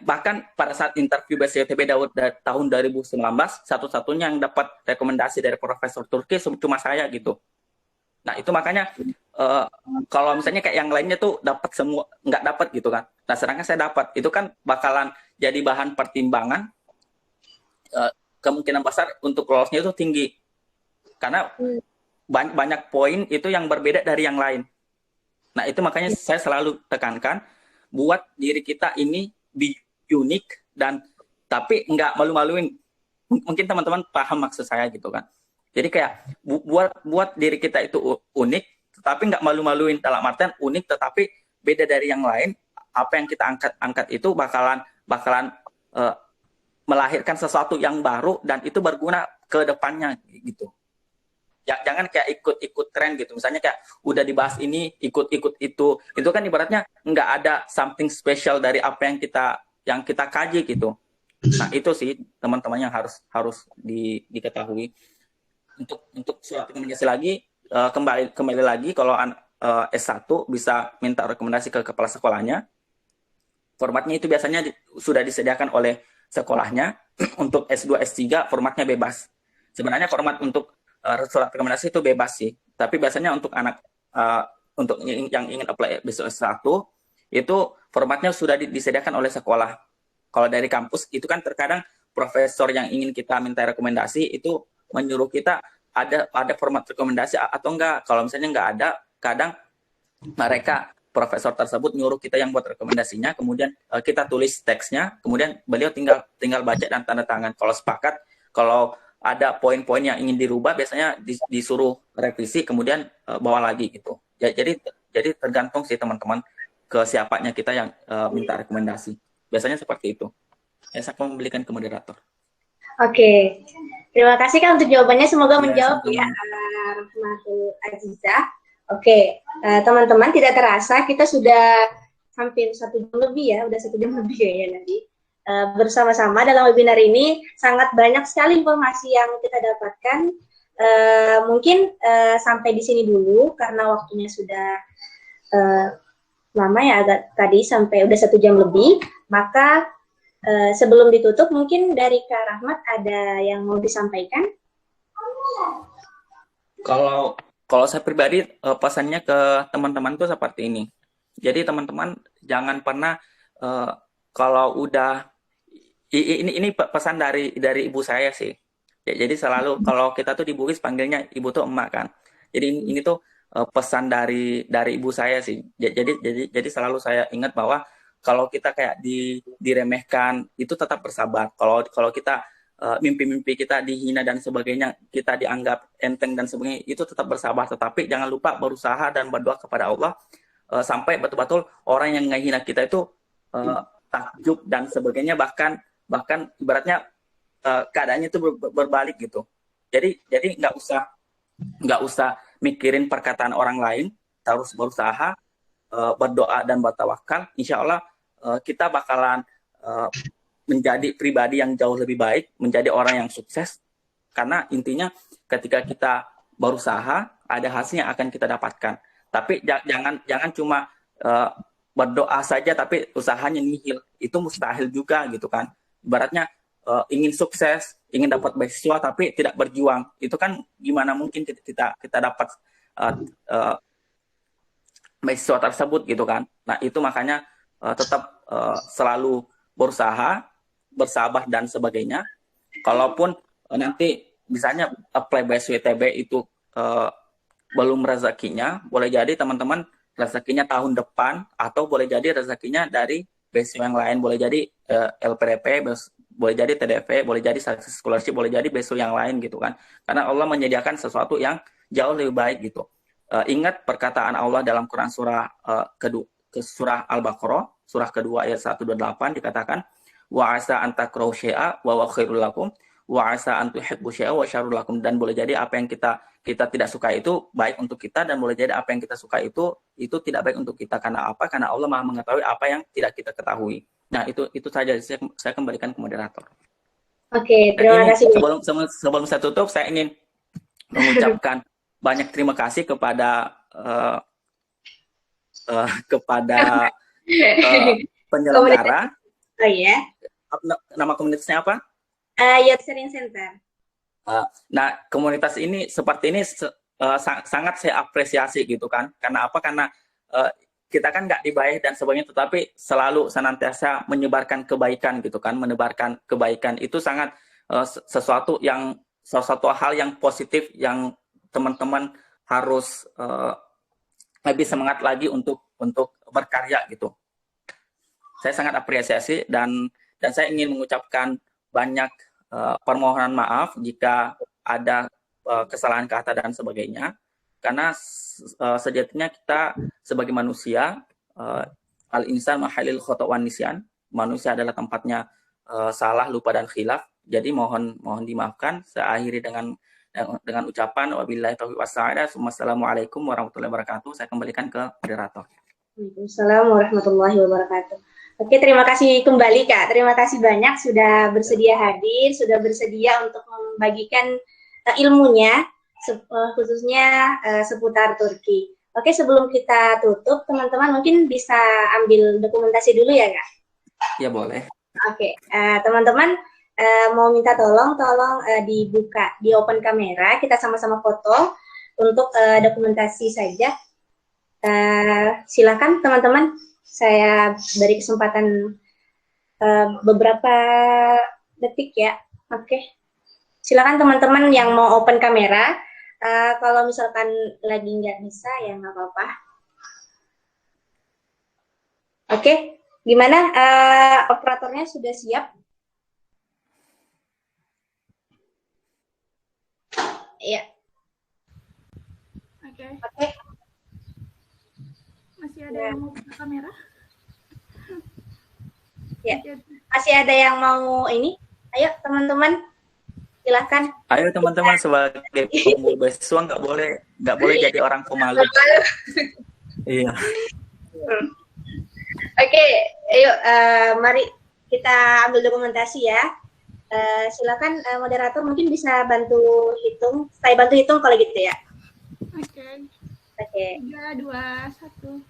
bahkan pada saat interview BSITB tahun 2019, satu-satunya yang dapat rekomendasi dari profesor Turki cuma saya gitu. Nah, itu makanya kalau misalnya kayak yang lainnya tuh dapat semua, nggak dapat gitu kan. Nah, sedangkan saya dapat, itu kan bakalan jadi bahan pertimbangan, kemungkinan besar untuk lolosnya itu tinggi. Karena banyak poin itu yang berbeda dari yang lain. Nah, itu makanya saya selalu tekankan buat diri kita ini unik dan tapi nggak malu-maluin. Mungkin teman-teman paham maksud saya gitu kan. Jadi kayak buat diri kita itu unik, tetapi nggak malu-maluin, dalam artian unik tetapi beda dari yang lain. Apa yang kita angkat itu bakalan melahirkan sesuatu yang baru dan itu berguna ke depannya gitu. Jangan kayak ikut tren gitu. Misalnya kayak udah dibahas ini, ikut itu. Itu kan ibaratnya nggak ada something special dari apa yang kita kaji gitu. Nah, itu sih teman-teman yang harus diketahui. Untuk suatu rekomendasi lagi, kembali lagi kalau S1 bisa minta rekomendasi ke kepala sekolahnya. Formatnya itu biasanya sudah disediakan oleh sekolahnya. Untuk S2, S3 formatnya bebas. Sebenarnya format untuk surat rekomendasi itu bebas sih, tapi biasanya untuk anak untuk yang ingin apply besok S1 itu formatnya sudah disediakan oleh sekolah. Kalau dari kampus itu kan terkadang profesor yang ingin kita minta rekomendasi itu menyuruh kita ada format rekomendasi atau enggak. Kalau misalnya enggak ada, kadang mereka profesor tersebut nyuruh kita yang buat rekomendasinya, kemudian kita tulis teksnya, kemudian beliau tinggal baca dan tanda tangan. Kalau sepakat, kalau ada poin-poin yang ingin dirubah, biasanya disuruh revisi, kemudian bawa lagi gitu. Jadi tergantung sih teman-teman ke siapanya kita yang minta rekomendasi. Biasanya seperti itu. Saya akan memberikan ke moderator. Oke, terima kasih Kak untuk jawabannya. Semoga Ya, menjawab sama-sama. ya, Rahmatul Azizah. Oke, teman-teman, tidak terasa kita sudah hampir 1 jam lebih ya, udah 1 jam lebih kayaknya nanti. Bersama-sama dalam webinar ini sangat banyak sekali informasi yang kita dapatkan. Mungkin sampai di sini dulu karena waktunya sudah lama ya, agak tadi sampai udah 1 jam lebih. Maka sebelum ditutup, mungkin dari Kak Rahmat ada yang mau disampaikan? Kalau saya pribadi pesannya ke teman-teman tuh seperti ini. Jadi teman-teman jangan pernah kalau udah ini pesan dari ibu saya sih. Ya, jadi selalu kalau kita tuh di Bugis panggilnya ibu tuh emak kan. Jadi ini tuh pesan dari ibu saya sih. Jadi selalu saya ingat bahwa kalau kita kayak diremehkan itu tetap bersabar. Kalau kita mimpi-mimpi kita dihina dan sebagainya, kita dianggap enteng dan sebagainya, itu tetap bersabar. Tetapi jangan lupa berusaha dan berdoa kepada Allah sampai betul-betul orang yang menghina kita itu takjub dan sebagainya, bahkan ibaratnya keadaannya itu berbalik gitu. Jadi nggak usah mikirin perkataan orang lain, harus berusaha berdoa dan bertawakal. Insya Allah kita bakalan menjadi pribadi yang jauh lebih baik, menjadi orang yang sukses. Karena intinya ketika kita berusaha, ada hasilnya akan kita dapatkan. Tapi jangan cuma berdoa saja tapi usahanya nihil. Itu mustahil juga gitu kan. Ibaratnya ingin sukses, ingin dapat beasiswa tapi tidak berjuang. Itu kan gimana mungkin kita dapat beasiswa tersebut gitu kan. Nah, itu makanya tetap selalu berusaha, bersabar dan sebagainya. Kalaupun nanti misalnya apply BSWTB itu belum rezekinya, boleh jadi teman-teman rezekinya tahun depan, atau boleh jadi rezekinya dari beasiswa yang lain, boleh jadi LPDP, boleh jadi TDP, boleh jadi success scholarship, boleh jadi beasiswa yang lain gitu kan. Karena Allah menyediakan sesuatu yang jauh lebih baik gitu. Ingat perkataan Allah dalam Quran surah surah Al-Baqarah, surah kedua ayat 128 dikatakan, wa asa antakrahu syai'a wa khairul lakum wa asa an tuhibbu syai'a wa syarrul lakum, dan boleh jadi apa yang kita tidak suka itu baik untuk kita, dan boleh jadi apa yang kita suka itu tidak baik untuk kita. Karena apa? Karena Allah Maha mengetahui apa yang tidak kita ketahui. Nah, itu saja saya kembalikan ke moderator. Oke, terima kasih. Sebelum saya tutup, saya ingin mengucapkan banyak terima kasih kepada penyelenggara. Oh iya. Nama komunitasnya apa? Youth Sharing Center. Nah, komunitas ini seperti ini sangat saya apresiasi gitu kan. Karena apa? Karena kita kan nggak dibayar dan sebagainya, tetapi selalu senantiasa menyebarkan kebaikan gitu kan. Menebarkan kebaikan itu sangat sesuatu hal yang positif yang teman-teman harus lebih semangat lagi untuk berkarya gitu. Saya sangat apresiasi dan saya ingin mengucapkan banyak permohonan maaf jika ada kesalahan kata dan sebagainya. Karena sejatinya kita sebagai manusia, al-insan mahalil khata' wan nisyan, manusia adalah tempatnya salah, lupa dan khilaf. Jadi mohon dimaafkan. Saya akhiri dengan ucapan wabillahi taufiq wassalam. Wassalamualaikum warahmatullahi wabarakatuh. Saya kembalikan ke moderator. Waalaikumsalam warahmatullahi wabarakatuh. Oke, terima kasih kembali Kak. Terima kasih banyak sudah bersedia hadir, sudah bersedia untuk membagikan ilmunya, khususnya seputar Turki. Oke, sebelum kita tutup, teman-teman mungkin bisa ambil dokumentasi dulu ya Kak? Ya, boleh. Oke, teman-teman mau minta tolong dibuka, di open kamera, kita sama-sama foto untuk dokumentasi saja. Silakan teman-teman, saya beri kesempatan beberapa detik ya. Oke, silakan teman-teman yang mau open kamera. Kalau misalkan lagi nggak bisa ya nggak apa-apa. Oke, gimana operatornya sudah siap? Iya. Oke. Oke. Masih ada yang mau buka kamera? Ya. Masih ada yang mau ini? Ayo teman-teman, silahkan. Ayo teman-teman, sebagai pembawa beasiswa nggak boleh jadi orang pemalu. Iya. Oke, ayo mari kita ambil dokumentasi ya. Silakan moderator mungkin bisa bantu hitung. Saya bantu hitung kalau gitu ya. Oke. Oke. 3, 2, 1.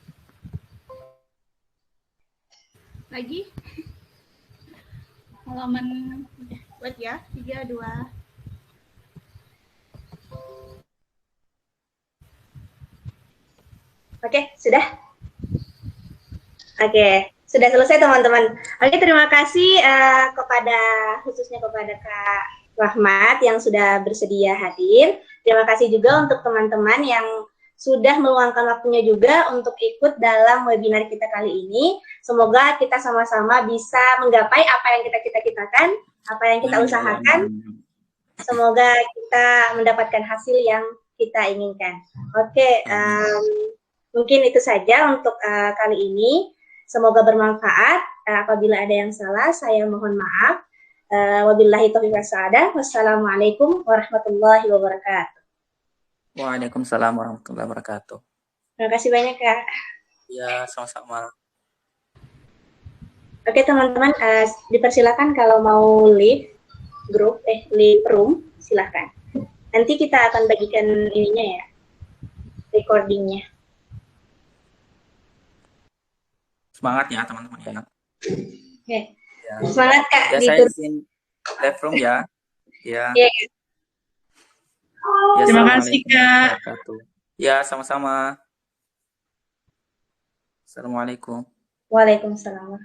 Lagi. Halaman buat ya. 3, 2. Oke, sudah? Oke, sudah selesai teman-teman. Oke, terima kasih khususnya kepada Kak Rahmat yang sudah bersedia hadir. Terima kasih juga untuk teman-teman yang sudah meluangkan waktunya juga untuk ikut dalam webinar kita kali ini. Semoga kita sama-sama bisa menggapai apa yang kita cita-citakan, apa yang kita usahakan. Semoga kita mendapatkan hasil yang kita inginkan. Oke, mungkin itu saja untuk kali ini. Semoga bermanfaat. Apabila ada yang salah, saya mohon maaf. Wabillahi taufiq wassalamu. Wassalamualaikum warahmatullahi wabarakatuh. Waalaikumsalam warahmatullahi wabarakatuh. Terima kasih banyak, Kak. Ya, sama-sama. Oke, teman-teman, dipersilakan kalau mau leave grup, leave room, silahkan. Nanti kita akan bagikan ininya ya, recordingnya. Semangat ya teman-teman ya. Oke. Ya. Semangat Kak. Ya, saya izin live room ya. Ya. Ya. Ya, terima kasih Kak. Ya, sama-sama. Assalamualaikum. Waalaikumsalam.